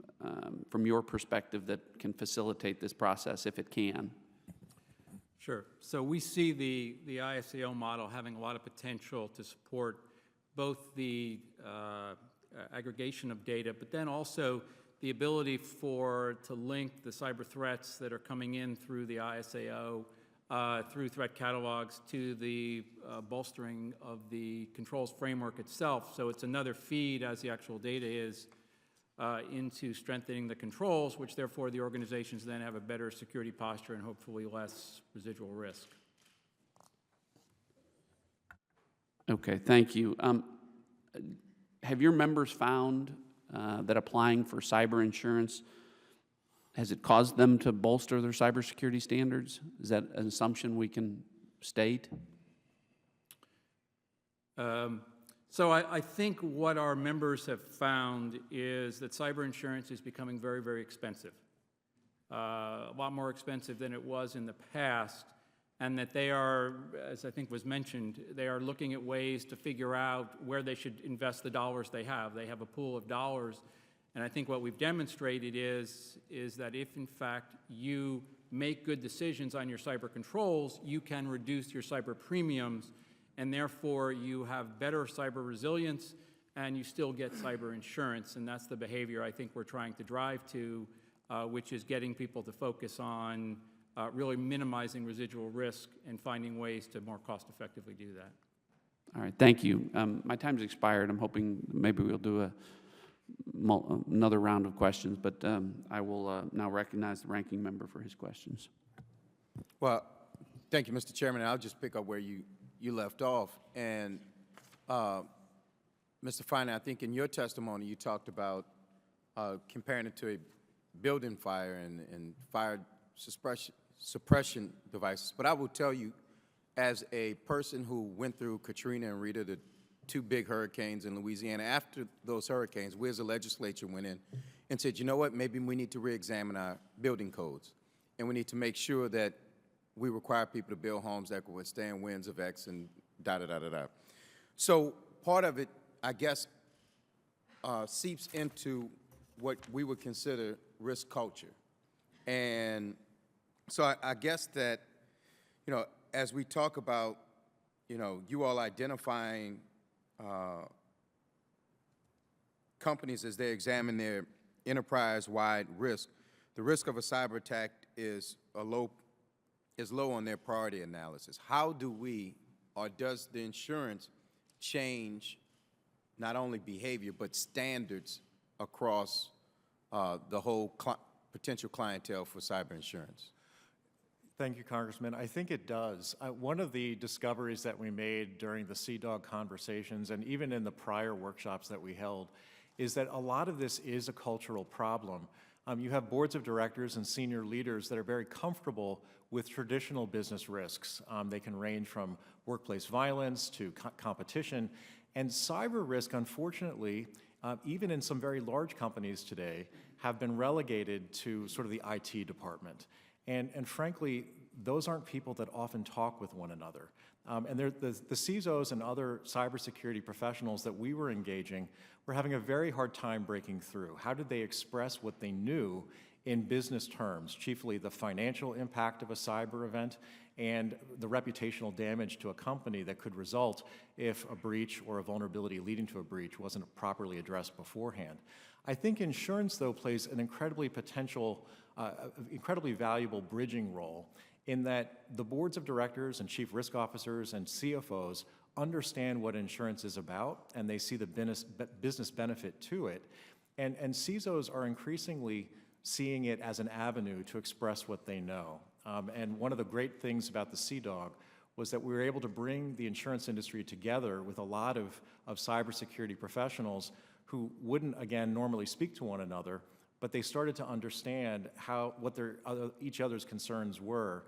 your perspective that can facilitate this process, if it can? Sure. So we see the ISAO model having a lot of potential to support both the aggregation of data, but then also the ability to link the cyber threats that are coming in through the ISAO, through threat catalogs, to the bolstering of the controls framework itself. So it's another feed, as the actual data is, into strengthening the controls, which therefore the organizations then have a better security posture and hopefully less residual risk. Okay, thank you. Have your members found that applying for cyber insurance, has it caused them to bolster their cybersecurity standards? Is that an assumption we can state? So I think what our members have found is that cyber insurance is becoming very, very expensive. A lot more expensive than it was in the past, and that they are, as I think was mentioned, they are looking at ways to figure out where they should invest the dollars they have. They have a pool of dollars, and I think what we've demonstrated is that if, in fact, you make good decisions on your cyber controls, you can reduce your cyber premiums, and therefore you have better cyber resilience, and you still get cyber insurance, and that's the behavior I think we're trying to drive to, which is getting people to focus on really minimizing residual risk and finding ways to more cost-effectively do that. All right, thank you. My time's expired. I'm hoping maybe we'll do another round of questions, but I will now recognize the ranking member for his questions. Well, thank you, Mr. Chairman. I'll just pick up where you left off. And Mr. Finer, I think in your testimony you talked about comparing it to a building fire and fire suppression devices. But I will tell you, as a person who went through Katrina and Rita, the two big hurricanes in Louisiana, after those hurricanes, we as a legislature went in and said, you know what, maybe we need to re-examine our building codes. And we need to make sure that we require people to build homes that can withstand winds of X and da-da-da-da-da. So part of it, I guess, seeps into what we would consider risk culture. And so I guess that, you know, as we talk about, you know, you all identifying companies as they examine their enterprise-wide risk, the risk of a cyber attack is low on their priority analysis. How do we, or does the insurance change not only behavior but standards across the whole potential clientele for cyber insurance? Thank you, Congressman. I think it does. One of the discoveries that we made during the CDOG conversations and even in the prior workshops that we held is that a lot of this is a cultural problem. You have boards of directors and senior leaders that are very comfortable with traditional business risks. They can range from workplace violence to competition. And cyber risk, unfortunately, even in some very large companies today, have been relegated to sort of the IT department. And frankly, those aren't people that often talk with one another. And the CISOs and other cybersecurity professionals that we were engaging were having a very hard time breaking through. How did they express what they knew in business terms, chiefly the financial impact of a cyber event and the reputational damage to a company that could result if a breach or a vulnerability leading to a breach wasn't properly addressed beforehand? I think insurance, though, plays an incredibly valuable bridging role in that the boards of directors and chief risk officers and CFOs understand what insurance is about, and they see the business benefit to it. And CISOs are increasingly seeing it as an avenue to express what they know. And one of the great things about the CDOG was that we were able to bring the insurance industry together with a lot of cybersecurity professionals who wouldn't, again, normally speak to one another, but they started to understand what each other's concerns were.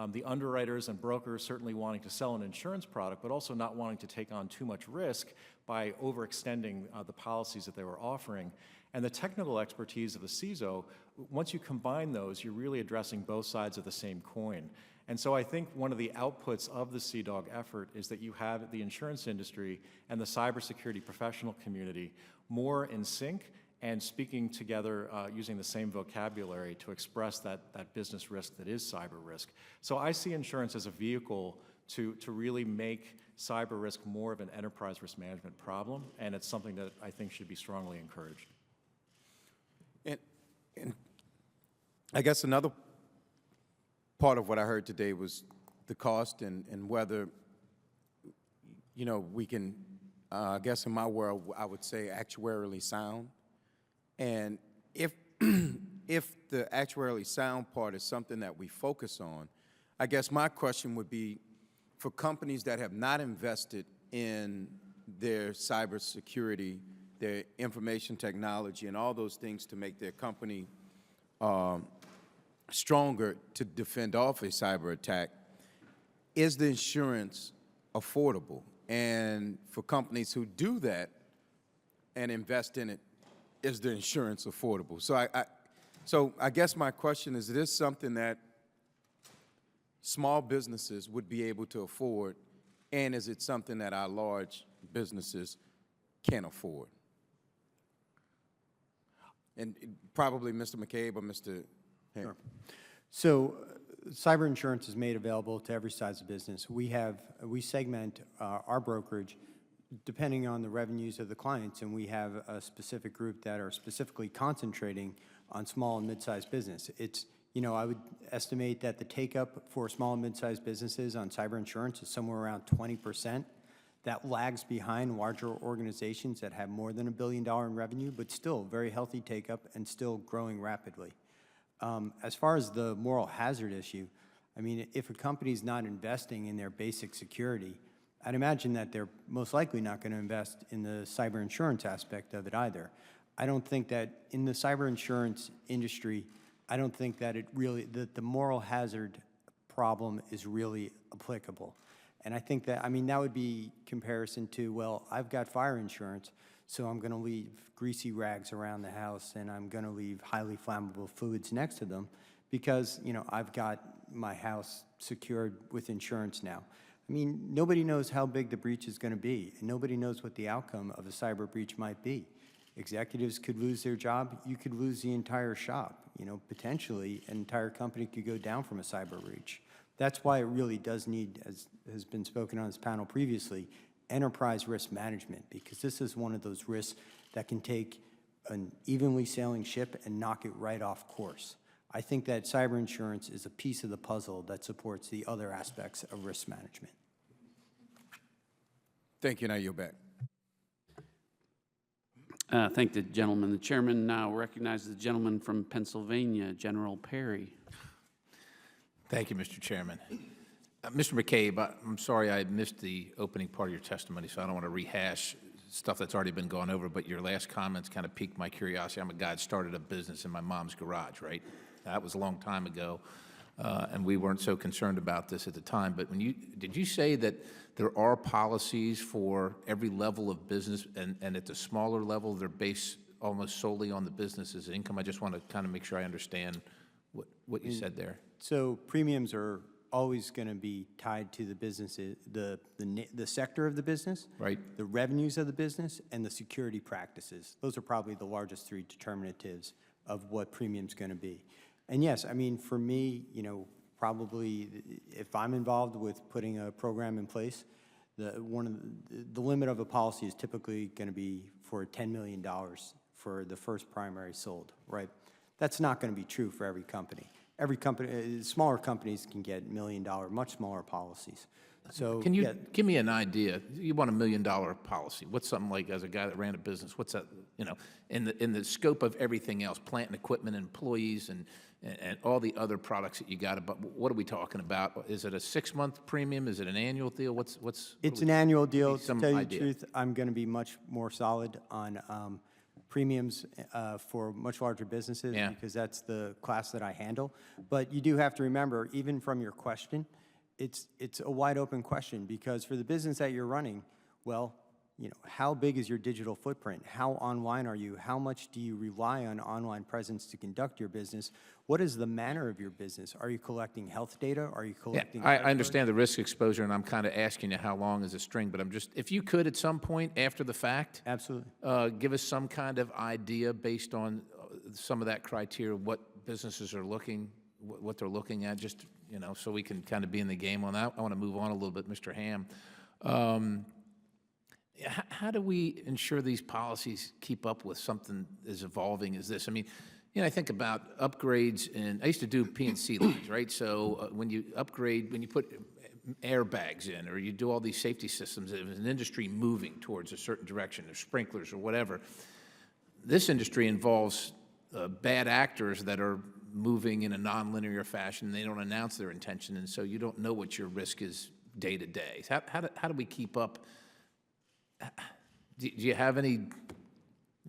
The underwriters and brokers certainly wanting to sell an insurance product, but also not wanting to take on too much risk by overextending the policies that they were offering. And the technical expertise of the CISO, once you combine those, you're really addressing both sides of the same coin. And so I think one of the outputs of the CDOG effort is that you have the insurance industry and the cybersecurity professional community more in sync and speaking together using the same vocabulary to express that business risk that is cyber risk. So I see insurance as a vehicle to really make cyber risk more of an enterprise risk management problem, and it's something that I think should be strongly encouraged. And I guess another part of what I heard today was the cost and whether, you know, we can, I guess in my world, I would say actuarially sound. And if the actuarially sound part is something that we focus on, I guess my question would be for companies that have not invested in their cybersecurity, their information technology, and all those things to make their company stronger to defend off a cyber attack, is the insurance affordable? And for companies who do that and invest in it, is the insurance affordable? So I guess my question is this something that small businesses would be able to afford, and is it something that our large businesses can afford? And probably Mr. McCabe or Mr. Ham. Sure. So cyber insurance is made available to every size of business. We segment our brokerage depending on the revenues of the clients, and we have a specific group that are specifically concentrating on small and mid-sized business. It's, I would estimate that the take-up for small and mid-sized businesses on cyber insurance is somewhere around 20%. That lags behind larger organizations that have more than $1 billion in revenue, but still very healthy take-up and still growing rapidly. As far as the moral hazard issue, I mean, if a company's not investing in their basic security, I'd imagine that they're most likely not going to invest in the cyber insurance aspect of it either. I don't think that in the cyber insurance industry, I don't think that that the moral hazard problem is really applicable. And I think that, that would be comparison to, well, I've got fire insurance, so I'm going to leave greasy rags around the house and I'm going to leave highly flammable fluids next to them because, I've got my house secured with insurance now. Nobody knows how big the breach is going to be, and nobody knows what the outcome of a cyber breach might be. Executives could lose their job. You could lose the entire shop. Potentially an entire company could go down from a cyber breach. That's why it really does need, as has been spoken on this panel previously, enterprise risk management, because this is one of those risks that can take an evenly sailing ship and knock it right off course. I think that cyber insurance is a piece of the puzzle that supports the other aspects of risk management. Thank you. Now you're back. Thank the gentleman. The chairman now recognizes the gentleman from Pennsylvania, General Perry. Thank you, Mr. Chairman. Mr. McCabe, I'm sorry I missed the opening part of your testimony, so I don't want to rehash stuff that's already been gone over, but your last comments kind of piqued my curiosity. I'm a guy that started a business in my mom's garage, right? That was a long time ago, and we weren't so concerned about this at the time. But did you say that there are policies for every level of business, and at the smaller level, they're based almost solely on the business's income? I just want to kind of make sure I understand what you said there. So premiums are always going to be tied to the business, the sector of the business, right? The revenues of the business, and the security practices. Those are probably the largest three determinatives of what premium's going to be. And yes, for me, probably if I'm involved with putting a program in place, the limit of a policy is typically going to be for $10 million for the first primary sold, right? That's not going to be true for every company. Every company, smaller companies can get $1 million, much smaller policies. So can you give me an idea? You want $1 million policy. What's something like, as a guy that ran a business, what's that, in the scope of everything else, plant and equipment, employees, and all the other products that you got, but what are we talking about? Is it a 6-month premium? Is it an annual deal? It's an annual deal. To tell you idea. the truth, I'm going to be much more solid on premiums for much larger businesses because that's the class that I handle. But you do have to remember, even from your question, it's a wide open question because for the business that you're running, well, how big is your digital footprint? How online are you? How much do you rely on online presence to conduct your business? What is the manner of your business? Are you collecting health data? Are you collecting? Yeah, I understand the risk exposure, and I'm kind of asking you how long is a string, but if you could at some point after the fact, absolutely, give us some kind of idea based on some of that criteria, what businesses are what they're looking at, just so we can kind of be in the game on that. I want to move on a little bit, Mr. Ham. How do we ensure these policies keep up with something as evolving as this? I think about upgrades, and I used to do P&C lines, right? So when you upgrade, when you put airbags in, or you do all these safety systems, if an industry moving towards a certain direction, or sprinklers or whatever, this industry involves bad actors that are moving in a nonlinear fashion. They don't announce their intention, and so you don't know what your risk is day to day. How do we keep up? Do you have any?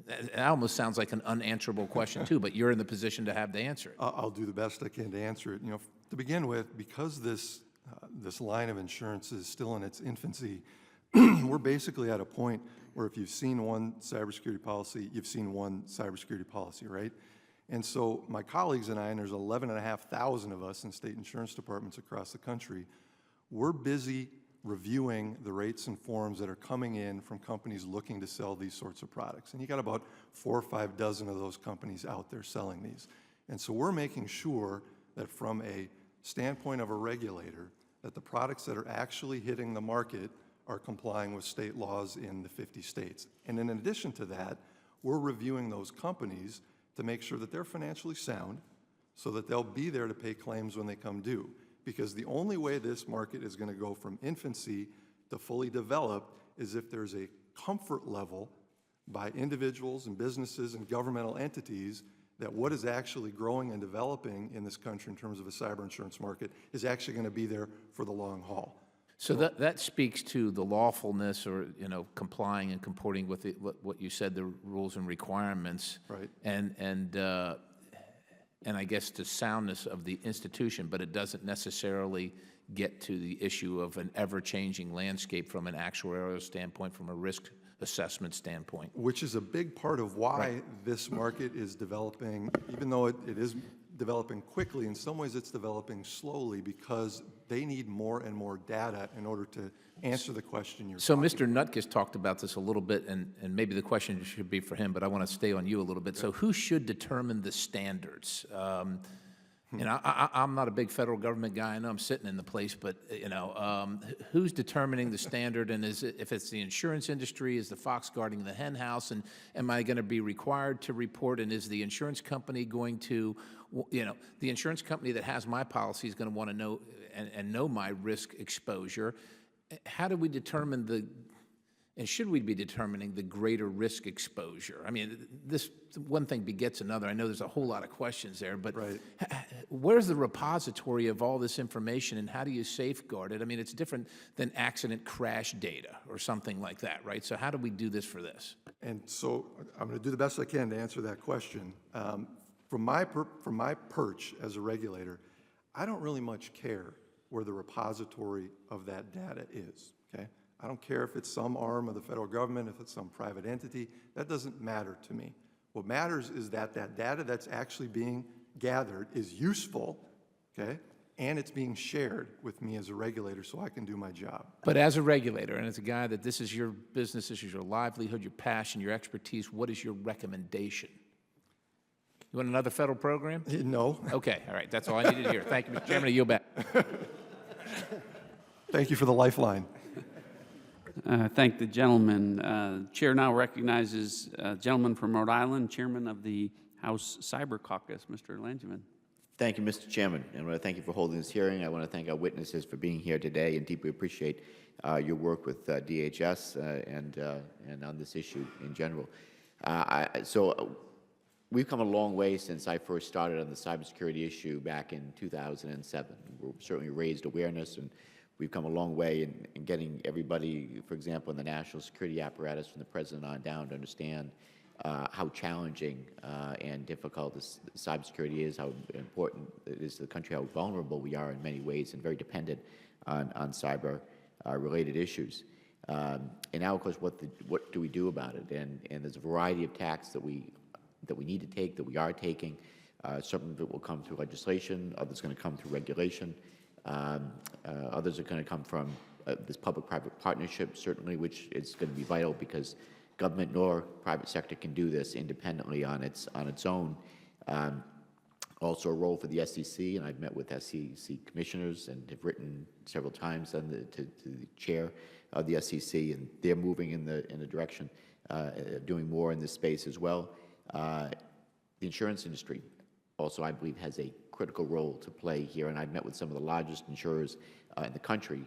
It almost sounds like an unanswerable question too, but you're in the position to have the answer it. I'll do the best I can to answer it. To begin with, because this line of insurance is still in its infancy, we're basically at a point where if you've seen one cybersecurity policy, you've seen one cybersecurity policy, right? And so my colleagues and I, and there's 11,500 of us in state insurance departments across the country, we're busy reviewing the rates and forms that are coming in from companies looking to sell these sorts of products. And you got about 4 or 5 dozen of those companies out there selling these. And so we're making sure that from a standpoint of a regulator, that the products that are actually hitting the market are complying with state laws in the 50 states. And in addition to that, we're reviewing those companies to make sure that they're financially sound so that they'll be there to pay claims when they come due. Because the only way this market is going to go from infancy to fully developed is if there's a comfort level by individuals and businesses and governmental entities that what is actually growing and developing in this country in terms of a cyber insurance market is actually going to be there for the long haul. So that speaks to the lawfulness or, complying and comporting with what you said, the rules and requirements. Right. And I guess the soundness of the institution, but it doesn't necessarily get to the issue of an ever-changing landscape from an actuarial standpoint, from a risk assessment standpoint. Which is a big part of why this market is developing, even though it is developing quickly, in some ways it's developing slowly because they need more and more data in order to answer the question you're So talking Mr. Nutkus talked about this a little bit, and maybe the question should be for him, but I want to stay on you a little bit. So who should determine the standards? I'm not a big federal government guy. I know I'm sitting in the place, but, who's determining the standard? And if it's the insurance industry, is the fox guarding the hen house? And am I going to be required to report? And is the insurance company going to, the insurance company that has my policy is going to want to know and know my risk exposure. How do we determine and should we be determining the greater risk exposure? I mean, this one thing begets another. I know there's a whole lot of questions there, but where's the repository of all this information and how do you safeguard it? I mean, it's different than accident crash data or something like that, right? So how do we do this for this? And so I'm going to do the best I can to answer that question. From my perch as a regulator, I don't really much care where the repository of that data is, okay? I don't care if it's some arm of the federal government, if it's some private entity. That doesn't matter to me. What matters is that data that's actually being gathered is useful, okay, and it's being shared with me as a regulator so I can do my job. But as a regulator, and as a guy that this is your business, this is your livelihood, your passion, your expertise, what is your recommendation? You want another federal program? No. Okay, all right, that's all I needed to hear. Thank you, Mr. Chairman. I yield back. Thank you for the lifeline. Thank the gentleman. Chair now recognizes a gentleman from Rhode Island, Chairman of the House Cyber Caucus, Mr. Langevin. Thank you, Mr. Chairman, and I want to thank you for holding this hearing. I want to thank our witnesses for being here today and deeply appreciate your work with DHS and on this issue in general. So we've come a long way since I first started on the cybersecurity issue back in 2007. We've certainly raised awareness, and we've come a long way in getting everybody, for example, in the national security apparatus from the president on down to understand how challenging and difficult this cybersecurity is, how important it is to the country, how vulnerable we are in many ways, and very dependent on cyber-related issues. And now, of course, what do we do about it? And there's a variety of tacks that we need to take, that we are taking. Some of it will come through legislation, others are going to come through regulation. Others are going to come from this public-private partnership, certainly, which is going to be vital because government nor private sector can do this independently on its own. Also a role for the SEC, and I've met with SEC commissioners and have written several times to the chair of the SEC, and they're moving in the direction of doing more in this space as well. The insurance industry also, I believe, has a critical role to play here, and I've met with some of the largest insurers in the country,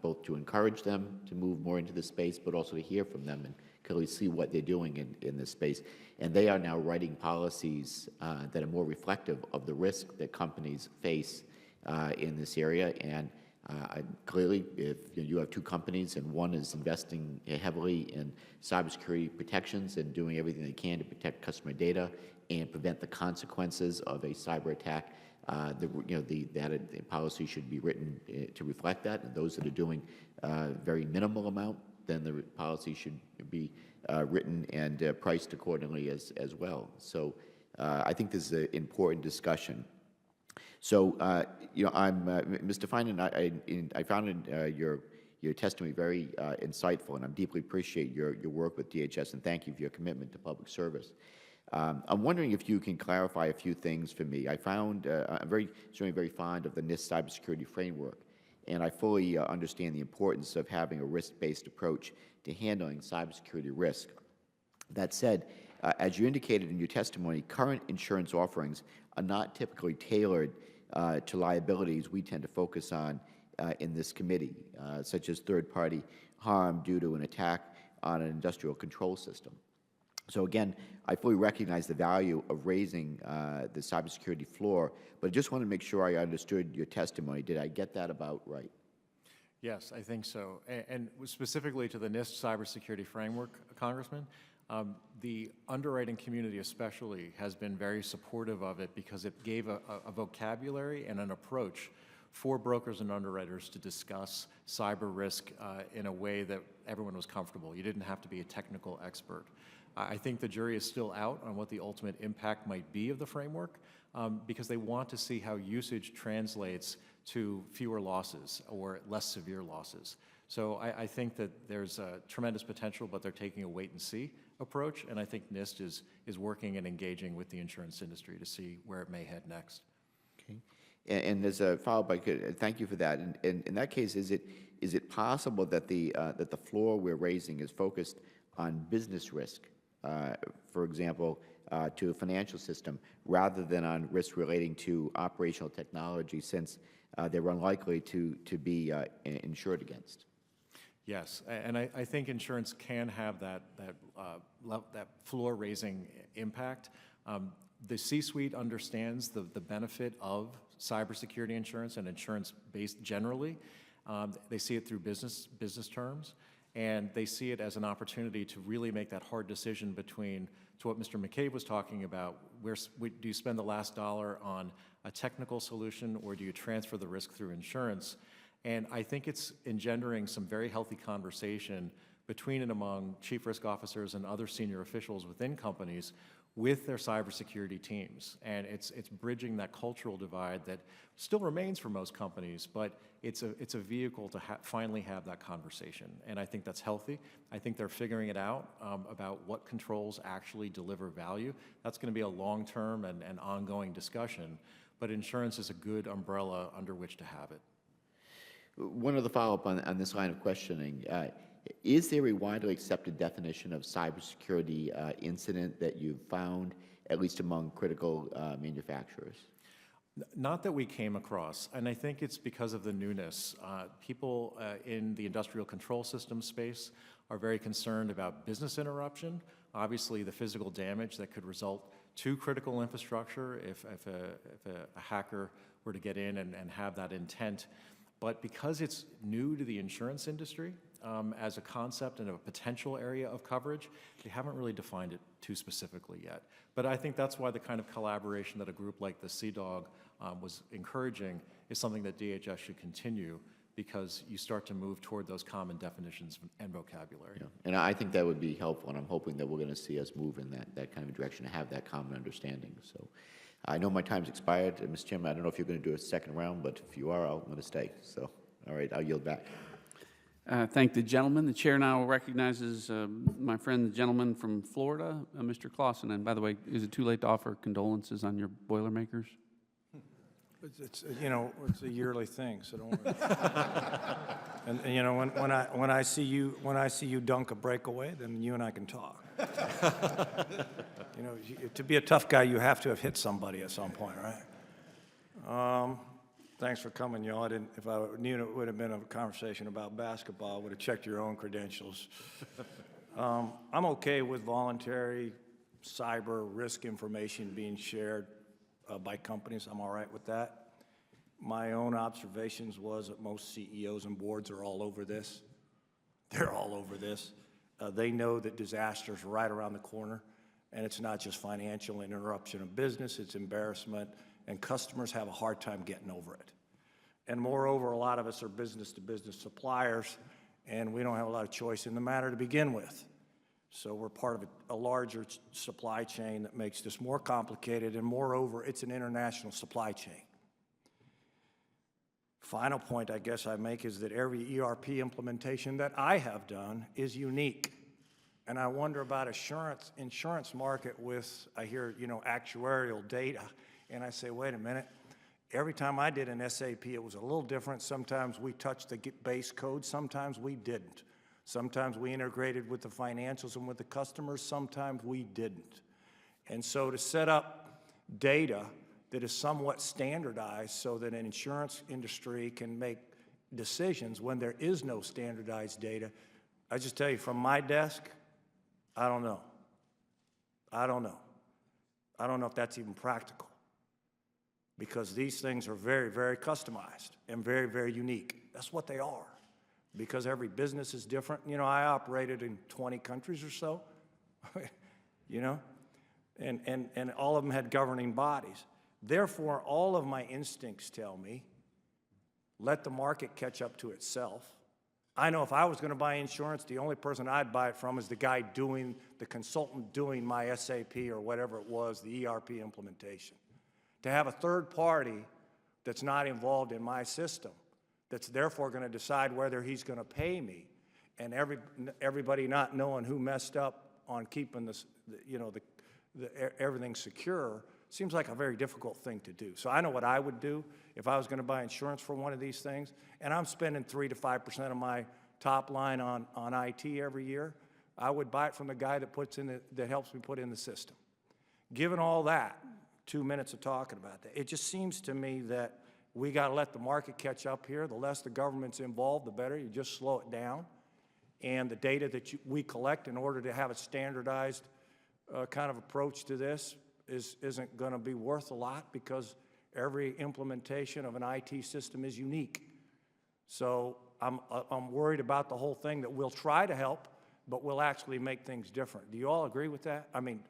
both to encourage them to move more into this space, but also to hear from them and clearly see what they're doing in this space. And they are now writing policies that are more reflective of the risk that companies face in this area. And clearly, if you have two companies and one is investing heavily in cybersecurity protections and doing everything they can to protect customer data and prevent the consequences of a cyber attack, that policy should be written to reflect that. And those that are doing very minimal amount then the policy should be written and priced accordingly as well. So I think this is an important discussion. So, Mr. Finan, I found your testimony very insightful, and I deeply appreciate your work with DHS, and thank you for your commitment to public service. I'm wondering if you can clarify a few things for me. I'm certainly very fond of the NIST cybersecurity framework, and I fully understand the importance of having a risk-based approach to handling cybersecurity risk. That said, as you indicated in your testimony, current insurance offerings are not typically tailored to liabilities we tend to focus on in this committee, such as third-party harm due to an attack on an industrial control system. So again, I fully recognize the value of raising the cybersecurity floor, but I just want to make sure I understood your testimony. Did I get that about right? Yes, I think so. And specifically to the NIST cybersecurity framework, Congressman, the underwriting community especially has been very supportive of it because it gave a vocabulary and an approach for brokers and underwriters to discuss cyber risk in a way that everyone was comfortable. You didn't have to be a technical expert. I think the jury is still out on what the ultimate impact might be of the framework because they want to see how usage translates to fewer losses or less severe losses. So I think that there's tremendous potential, but they're taking a wait-and-see approach, and I think NIST is working and engaging with the insurance industry to see where it may head next. Okay. And as a follow-up, thank you for that. And in that case, is it possible that the floor we're raising is focused on business risk, for example, to a financial system, rather than on risk relating to operational technology, since they're unlikely to be insured against? Yes, and I think insurance can have that floor-raising impact. The C-suite understands the benefit of cybersecurity insurance and insurance-based generally. They see it through business terms, and they see it as an opportunity to really make that hard decision between, to what Mr. McCabe was talking about, do you spend the last dollar on a technical solution, or do you transfer the risk through insurance? And I think it's engendering some very healthy conversation between and among chief risk officers and other senior officials within companies with their cybersecurity teams. And it's bridging that cultural divide that still remains for most companies, but it's a vehicle to finally have that conversation. And I think that's healthy. I think they're figuring it out about what controls actually deliver value. That's going to be a long-term and ongoing discussion, but insurance is a good umbrella under which to have it. One other follow-up on this line of questioning. Is there a widely accepted definition of cybersecurity incident that you've found, at least among critical manufacturers? Not that we came across, and I think it's because of the newness. People in the industrial control system space are very concerned about business interruption, obviously the physical damage that could result to critical infrastructure if a hacker were to get in and have that intent. But because it's new to the insurance industry as a concept and a potential area of coverage, they haven't really defined it too specifically yet. But I think that's why the kind of collaboration that a group like the CDOG was encouraging is something that DHS should continue, because you start to move toward those common definitions and vocabulary. Yeah. And I think that would be helpful, and I'm hoping that we're going to see us move in that kind of direction and have that common understanding. So I know my time's expired. Mr. Chairman, I don't know if you're going to do a second round, but if you are, I'm going to stay. So, all right, I'll yield back. Thank the gentleman. The chair now recognizes my friend, the gentleman from Florida, Mr. Clausen. And by the way, is it too late to offer condolences on your Boilermakers? It's it's a yearly thing, so don't worry. and when I see you dunk a breakaway, then you and I can talk. To be a tough guy, you have to have hit somebody at some point, right? Thanks for coming, y'all. If I knew it would have been a conversation about basketball, I would have checked your own credentials. I'm okay with voluntary cyber risk information being shared by companies. I'm all right with that. My own observations was that most CEOs and boards are all over this. They're all over this. They know that disasters are right around the corner, and it's not just financial interruption of business, it's embarrassment, and customers have a hard time getting over it. And moreover, a lot of us are business-to-business suppliers, and we don't have a lot of choice in the matter to begin with. So we're part of a larger supply chain that makes this more complicated, and moreover, it's an international supply chain. Final point I guess I make is that every ERP implementation that I have done is unique. And I wonder about insurance market with, I hear, actuarial data, and I say, wait a minute, every time I did an SAP, it was a little different. Sometimes we touched the base code, sometimes we didn't. Sometimes we integrated with the financials and with the customers, sometimes we didn't. And so to set up data that is somewhat standardized so that an insurance industry can make decisions when there is no standardized data, I just tell you, from my desk, I don't know. I don't know. I don't know if that's even practical, because these things are very, very customized and very, very unique. That's what they are, because every business is different. I operated in 20 countries or so, and all of them had governing bodies. Therefore, all of my instincts tell me, let the market catch up to itself. I know if I was going to buy insurance, the only person I'd buy it from is the guy the consultant doing my SAP or whatever it was, the ERP implementation. To have a third party that's not involved in my system, that's therefore going to decide whether he's going to pay me, and everybody not knowing who messed up on keeping everything secure, seems like a very difficult thing to do. So I know what I would do if I was going to buy insurance for one of these things, and I'm spending 3 to 5% of my top line on IT every year. I would buy it from the guy that helps me put in the system. Given all that, 2 minutes of talking about that, it just seems to me that we got to let the market catch up here. The less the government's involved, the better. You just slow it down. And the data that we collect in order to have a standardized kind of approach to this isn't going to be worth a lot, because every implementation of an IT system is unique. So I'm worried about the whole thing, that we'll try to help, but we'll actually make things different. Do you all agree with that? I mean,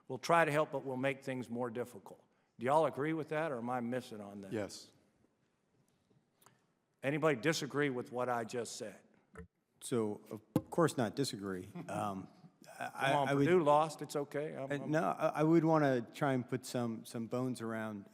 we'll try to help, but we'll make things more difficult. Do you all agree with that, or am I missing on that? Yes. Anybody disagree with what I just said? So, of course not disagree. I would, Purdue lost, it's okay. No, I would want to try and put some bones around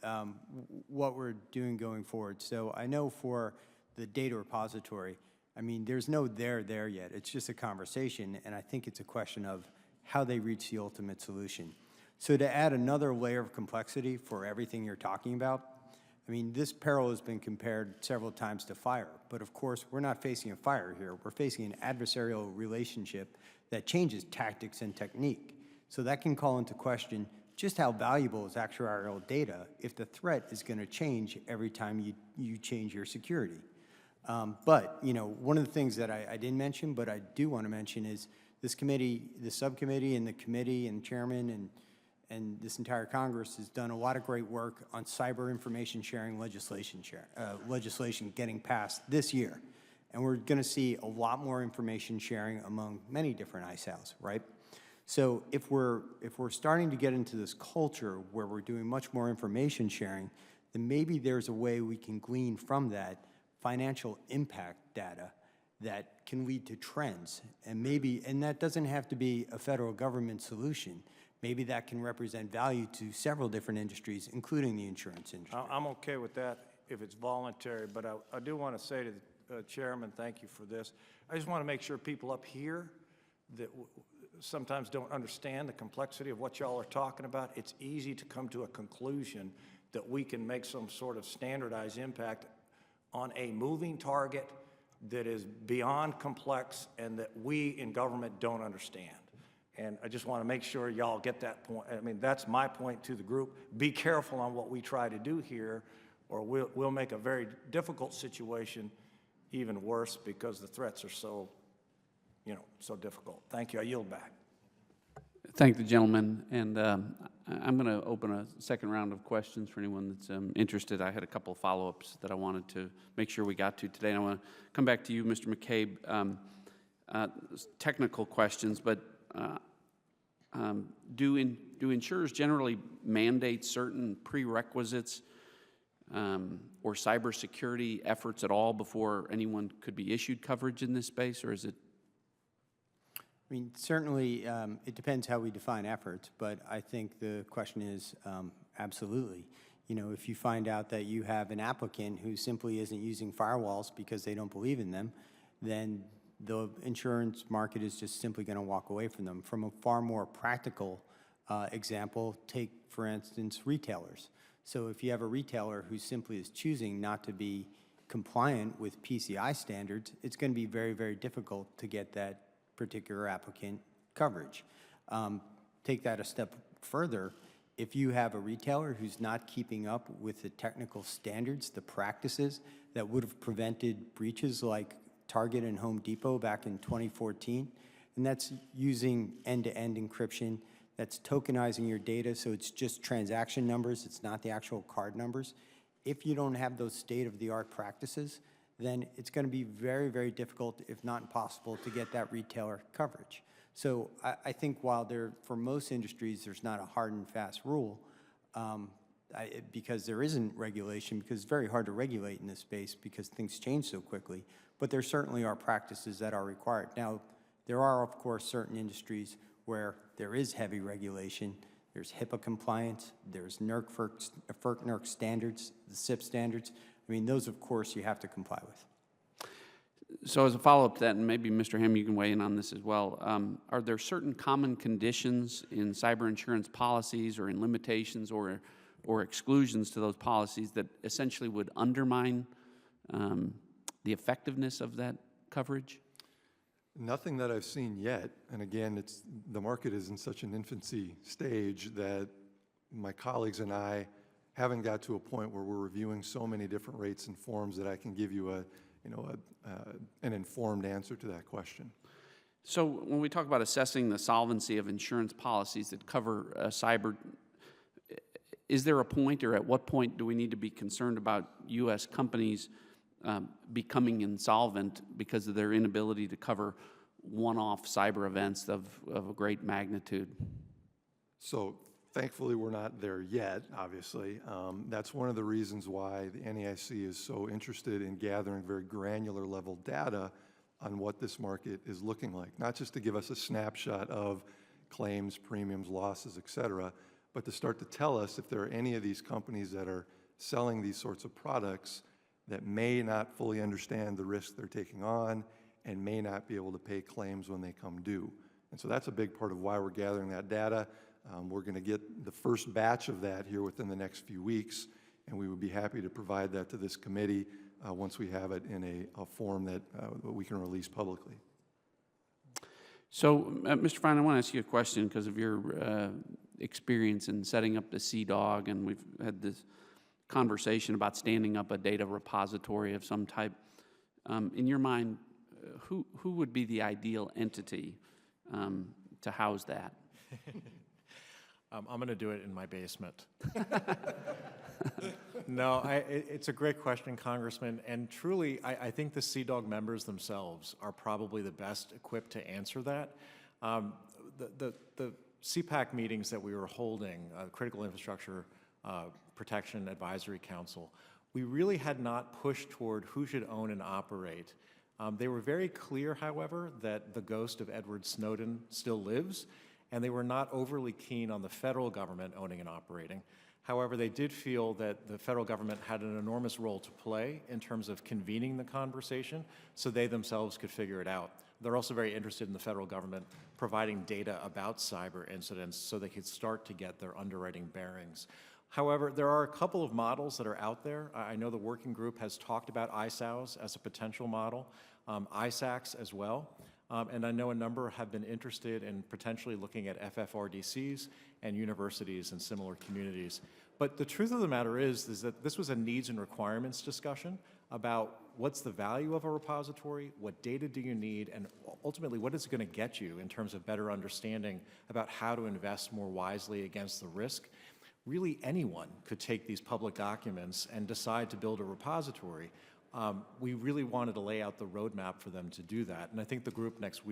what we're doing going forward. So I know for the data repository, I mean, there's no there yet. It's just a conversation, and I think it's a question of how they reach the ultimate solution. So to add another layer of complexity for everything you're talking about, I mean, this peril has been compared several times to fire, but of course, we're not facing a fire here. We're facing an adversarial relationship that changes tactics and technique. So that can call into question just how valuable is actuarial data if the threat is going to change every time you change your security. But, one of the things that I didn't mention, but I do want to mention, is this committee, the subcommittee and the committee and chairman and this entire Congress has done a lot of great work on cyber information sharing legislation getting passed this year. And we're going to see a lot more information sharing among many different ISALs, right? So if we're starting to get into this culture where we're doing much more information sharing, then maybe there's a way we can glean from that financial impact data that can lead to trends. And that doesn't have to be a federal government solution. Maybe that can represent value to several different industries, including the insurance industry. I'm okay with that if it's voluntary, but I do want to say to the Chairman, thank you for this. I just want to make sure people up here that sometimes don't understand the complexity of what y'all are talking about. It's easy to come to a conclusion that we can make some sort of standardized impact on a moving target that is beyond complex and that we in government don't understand. And I just want to make sure y'all get that point. I mean, that's my point to the group. Be careful on what we try to do here, or we'll make a very difficult situation even worse, because the threats are so difficult. Thank you. I yield back. Thank the gentleman, and I'm going to open a second round of questions for anyone that's interested. I had a couple of follow-ups that I wanted to make sure we got to today. And I want to come back to you, Mr. McCabe. Technical questions, but do insurers generally mandate certain prerequisites or cybersecurity efforts at all before anyone could be issued coverage in this space, or is it? I mean, certainly, it depends how we define efforts, but I think the question is absolutely. You know, if you find out that you have an applicant who simply isn't using firewalls because they don't believe in them, then the insurance market is just simply going to walk away from them. From a far more practical example, take, for instance, retailers. So if you have a retailer who simply is choosing not to be compliant with PCI standards, it's going to be very, very difficult to get that particular applicant coverage. Take that a step further. If you have a retailer who's not keeping up with the technical standards, the practices that would have prevented breaches like Target and Home Depot back in 2014, and that's using end-to-end encryption, that's tokenizing your data, so it's just transaction numbers, it's not the actual card numbers. If you don't have those state-of-the-art practices, then it's going to be very, very difficult, if not impossible, to get that retailer coverage. So I think while for most industries, there's not a hard and fast rule, because there isn't regulation, because it's very hard to regulate in this space because things change so quickly, but there certainly are practices that are required. Now, there are, of course, certain industries where there is heavy regulation. There's HIPAA compliance, there's NERC, FERC standards, the SIP standards. I mean, those, of course, you have to comply with. So as a follow-up to that, and maybe Mr. Hamm, you can weigh in on this as well, are there certain common conditions in cyber insurance policies or in limitations or exclusions to those policies that essentially would undermine the effectiveness of that coverage? Nothing that I've seen yet, and again, the market is in such an infancy stage that my colleagues and I haven't got to a point where we're reviewing so many different rates and forms that I can give you an informed answer to that question. So when we talk about assessing the solvency of insurance policies that cover cyber, is there a point, or at what point do we need to be concerned about U.S. companies becoming insolvent because of their inability to cover one-off cyber events of a great magnitude? So thankfully, we're not there yet, obviously. That's one of the reasons why the NAIC is so interested in gathering very granular level data on what this market is looking like, not just to give us a snapshot of claims, premiums, losses, et cetera, but to start to tell us if there are any of these companies that are selling these sorts of products that may not fully understand the risk they're taking on and may not be able to pay claims when they come due. And so that's a big part of why we're gathering that data. We're going to get the first batch of that here within the next few weeks, and we would be happy to provide that to this committee once we have it in a form that we can release publicly. So, Mr. Fine, I want to ask you a question because of your experience in setting up the CDOG, and we've had this conversation about standing up a data repository of some type. In your mind, who would be the ideal entity to house that? I'm going to do it in my basement. No, it's a great question, Congressman, and truly, I think the CDOG members themselves are probably the best equipped to answer that. The CPAC meetings that we were holding, Critical Infrastructure Protection Advisory Council, we really had not pushed toward who should own and operate. They were very clear, however, that the ghost of Edward Snowden still lives, and they were not overly keen on the federal government owning and operating. However, they did feel that the federal government had an enormous role to play in terms of convening the conversation so they themselves could figure it out. They're also very interested in the federal government providing data about cyber incidents so they could start to get their underwriting bearings. However, there are a couple of models that are out there. I know the working group has talked about ISOWs as a potential model, ISACs as well. And I know a number have been interested in potentially looking at FFRDCs and universities and similar communities. But the truth of the matter is that this was a needs and requirements discussion about what's the value of a repository, what data do you need, and ultimately what is it going to get you in terms of better understanding about how to invest more wisely against the risk. Really anyone could take these public documents and decide to build a repository. We really wanted to lay out the roadmap for them to do that. And I think the group next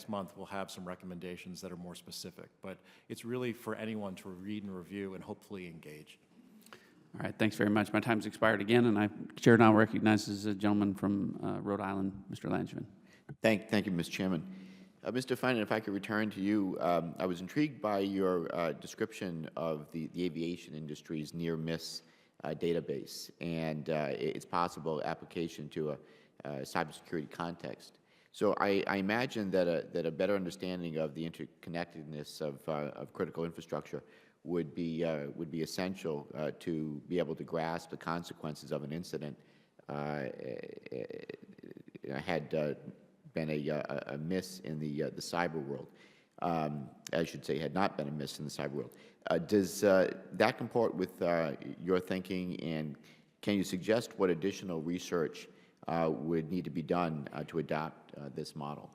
month will have some recommendations that are more specific. But it's really for anyone to read and review and hopefully engage. All right, thanks very much. My time's expired again, and Chair now recognizes a gentleman from Rhode Island, Mr. Langevin. Thank you, Mr. Chairman. Mr. Finan, if I could return to you, I was intrigued by your description of the aviation industry's near-miss database and its possible application to a cybersecurity context. So I imagine that a better understanding of the interconnectedness of critical infrastructure would be essential to be able to grasp the consequences of an incident had been a miss in the cyber world. I should say had not been a miss in the cyber world. Does that comport with your thinking, and can you suggest what additional research would need to be done to adopt this model?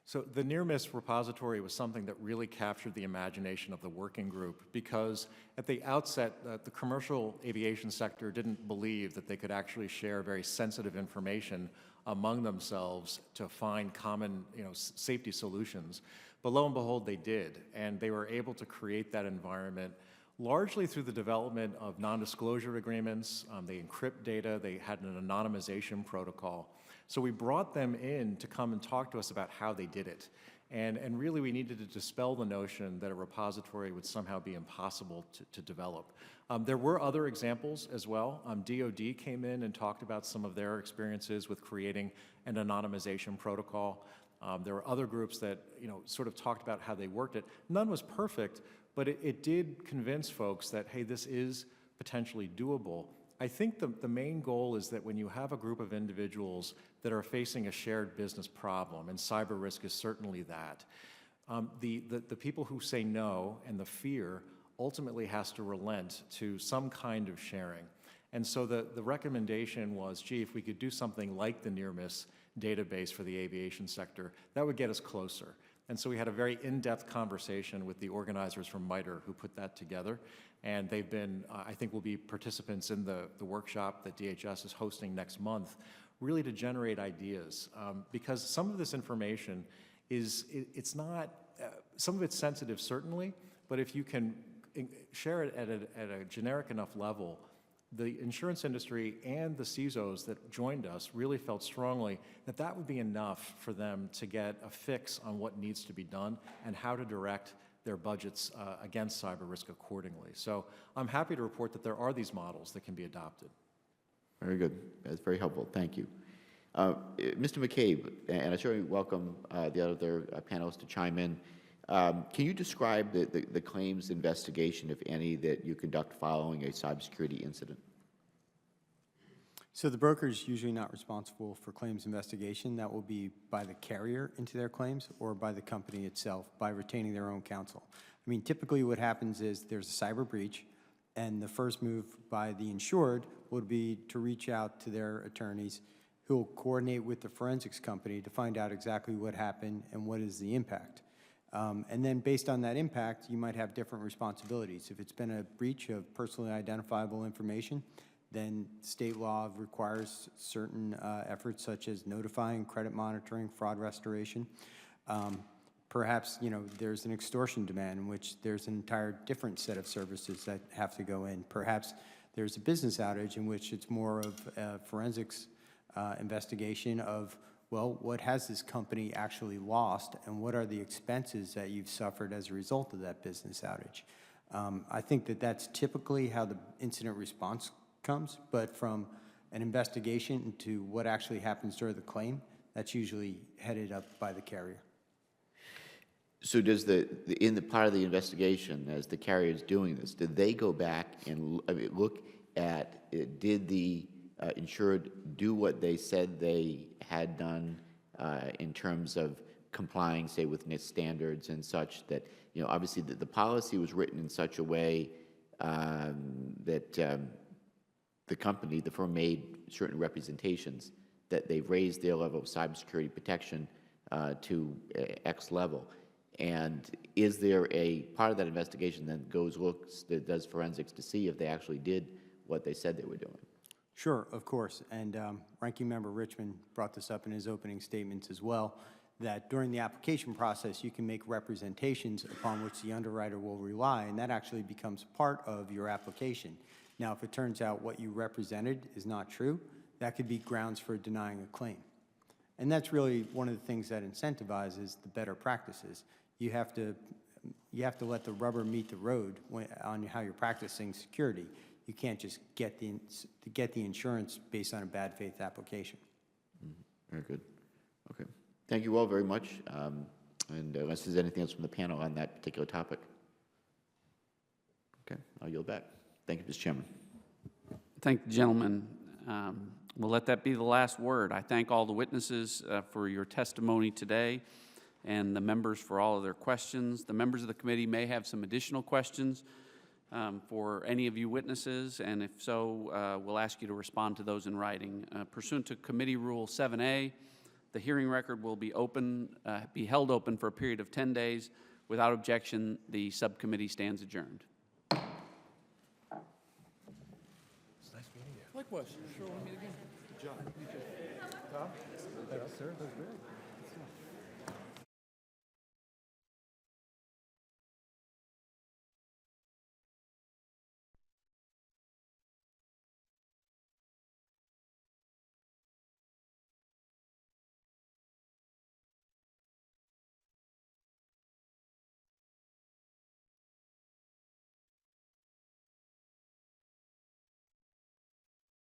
So the near-miss repository was something that really captured the imagination of the working group, because at the outset, the commercial aviation sector didn't believe that they could actually share very sensitive information among themselves to find common, safety solutions. But lo and behold, they did, and they were able to create that environment largely through the development of non-disclosure agreements. They encrypt data. They had an anonymization protocol. So we brought them in to come and talk to us about how they did it. And really, we needed to dispel the notion that a repository would somehow be impossible to develop. There were other examples as well. DoD came in and talked about some of their experiences with creating an anonymization protocol. There were other groups that sort of talked about how they worked it. None was perfect, but it did convince folks that, hey, this is potentially doable. I think the main goal is that when you have a group of individuals that are facing a shared business problem, and cyber risk is certainly that, the people who say no and the fear ultimately has to relent to some kind of sharing. And so the recommendation was, gee, if we could do something like the near-miss database for the aviation sector, that would get us closer. And so we had a very in-depth conversation with the organizers from MITRE who put that together. And they've been, I think will be participants in the workshop that DHS is hosting next month, really to generate ideas. Because some of this information it's not, some of it's sensitive certainly, but if you can share it at a generic enough level, the insurance industry and the CISOs that joined us really felt strongly that that would be enough for them to get a fix on what needs to be done and how to direct their budgets against cyber risk accordingly. So I'm happy to report that there are these models that can be adopted. Very good. That's very helpful. Thank you. Mr. McCabe, and I certainly welcome the other panelists to chime in. Can you describe the claims investigation, if any, that you conduct following a cybersecurity incident? So the broker is usually not responsible for claims investigation. That will be by the carrier into their claims or by the company itself by retaining their own counsel. I mean, typically what happens is there's a cyber breach, and the first move by the insured would be to reach out to their attorneys who will coordinate with the forensics company to find out exactly what happened and what is the impact. And then based on that impact, you might have different responsibilities. If it's been a breach of personally identifiable information, then state law requires certain efforts such as notifying, credit monitoring, fraud restoration. Perhaps, there's an extortion demand in which there's an entire different set of services that have to go in. Perhaps there's a business outage in which it's more of a forensics investigation of, well, what has this company actually lost, and what are the expenses that you've suffered as a result of that business outage? I think that that's typically how the incident response comes, but from an investigation into what actually happens during the claim, that's usually headed up by the carrier. So does in the part of the investigation, as the carrier is doing this, did they go back and look at, did the insured do what they said they had done in terms of complying, say, with NIST standards and such, that, obviously the policy was written in such a way that the firm made certain representations that they've raised their level of cybersecurity protection to X level. And is there a part of that investigation that does forensics to see if they actually did what they said they were doing? Sure, of course. And Ranking Member Richmond brought this up in his opening statements as well. that during the application process, you can make representations upon which the underwriter will rely, and that actually becomes part of your application. Now, if it turns out what you represented is not true, that could be grounds for denying a claim. And that's really one of the things that incentivizes the better practices. You have to let the rubber meet the road on how you're practicing security. You can't just get the insurance based on a bad faith application. Very good. Okay. Thank you all very much. And unless there's anything else from the panel on that particular topic. Okay, I'll yield back. Thank you, Mr. Chairman. Thank the gentleman. We'll let that be the last word. I thank all the witnesses for your testimony today and the members for all of their questions. The members of the committee may have some additional questions for any of you witnesses, and if so, we'll ask you to respond to those in writing. Pursuant to Committee Rule 7A, the hearing record will be held open for a period of 10 days. Without objection, the subcommittee stands adjourned. Likewise. Sure, we'll meet again. Good job. You too. Tom? Yes, sir. That was great.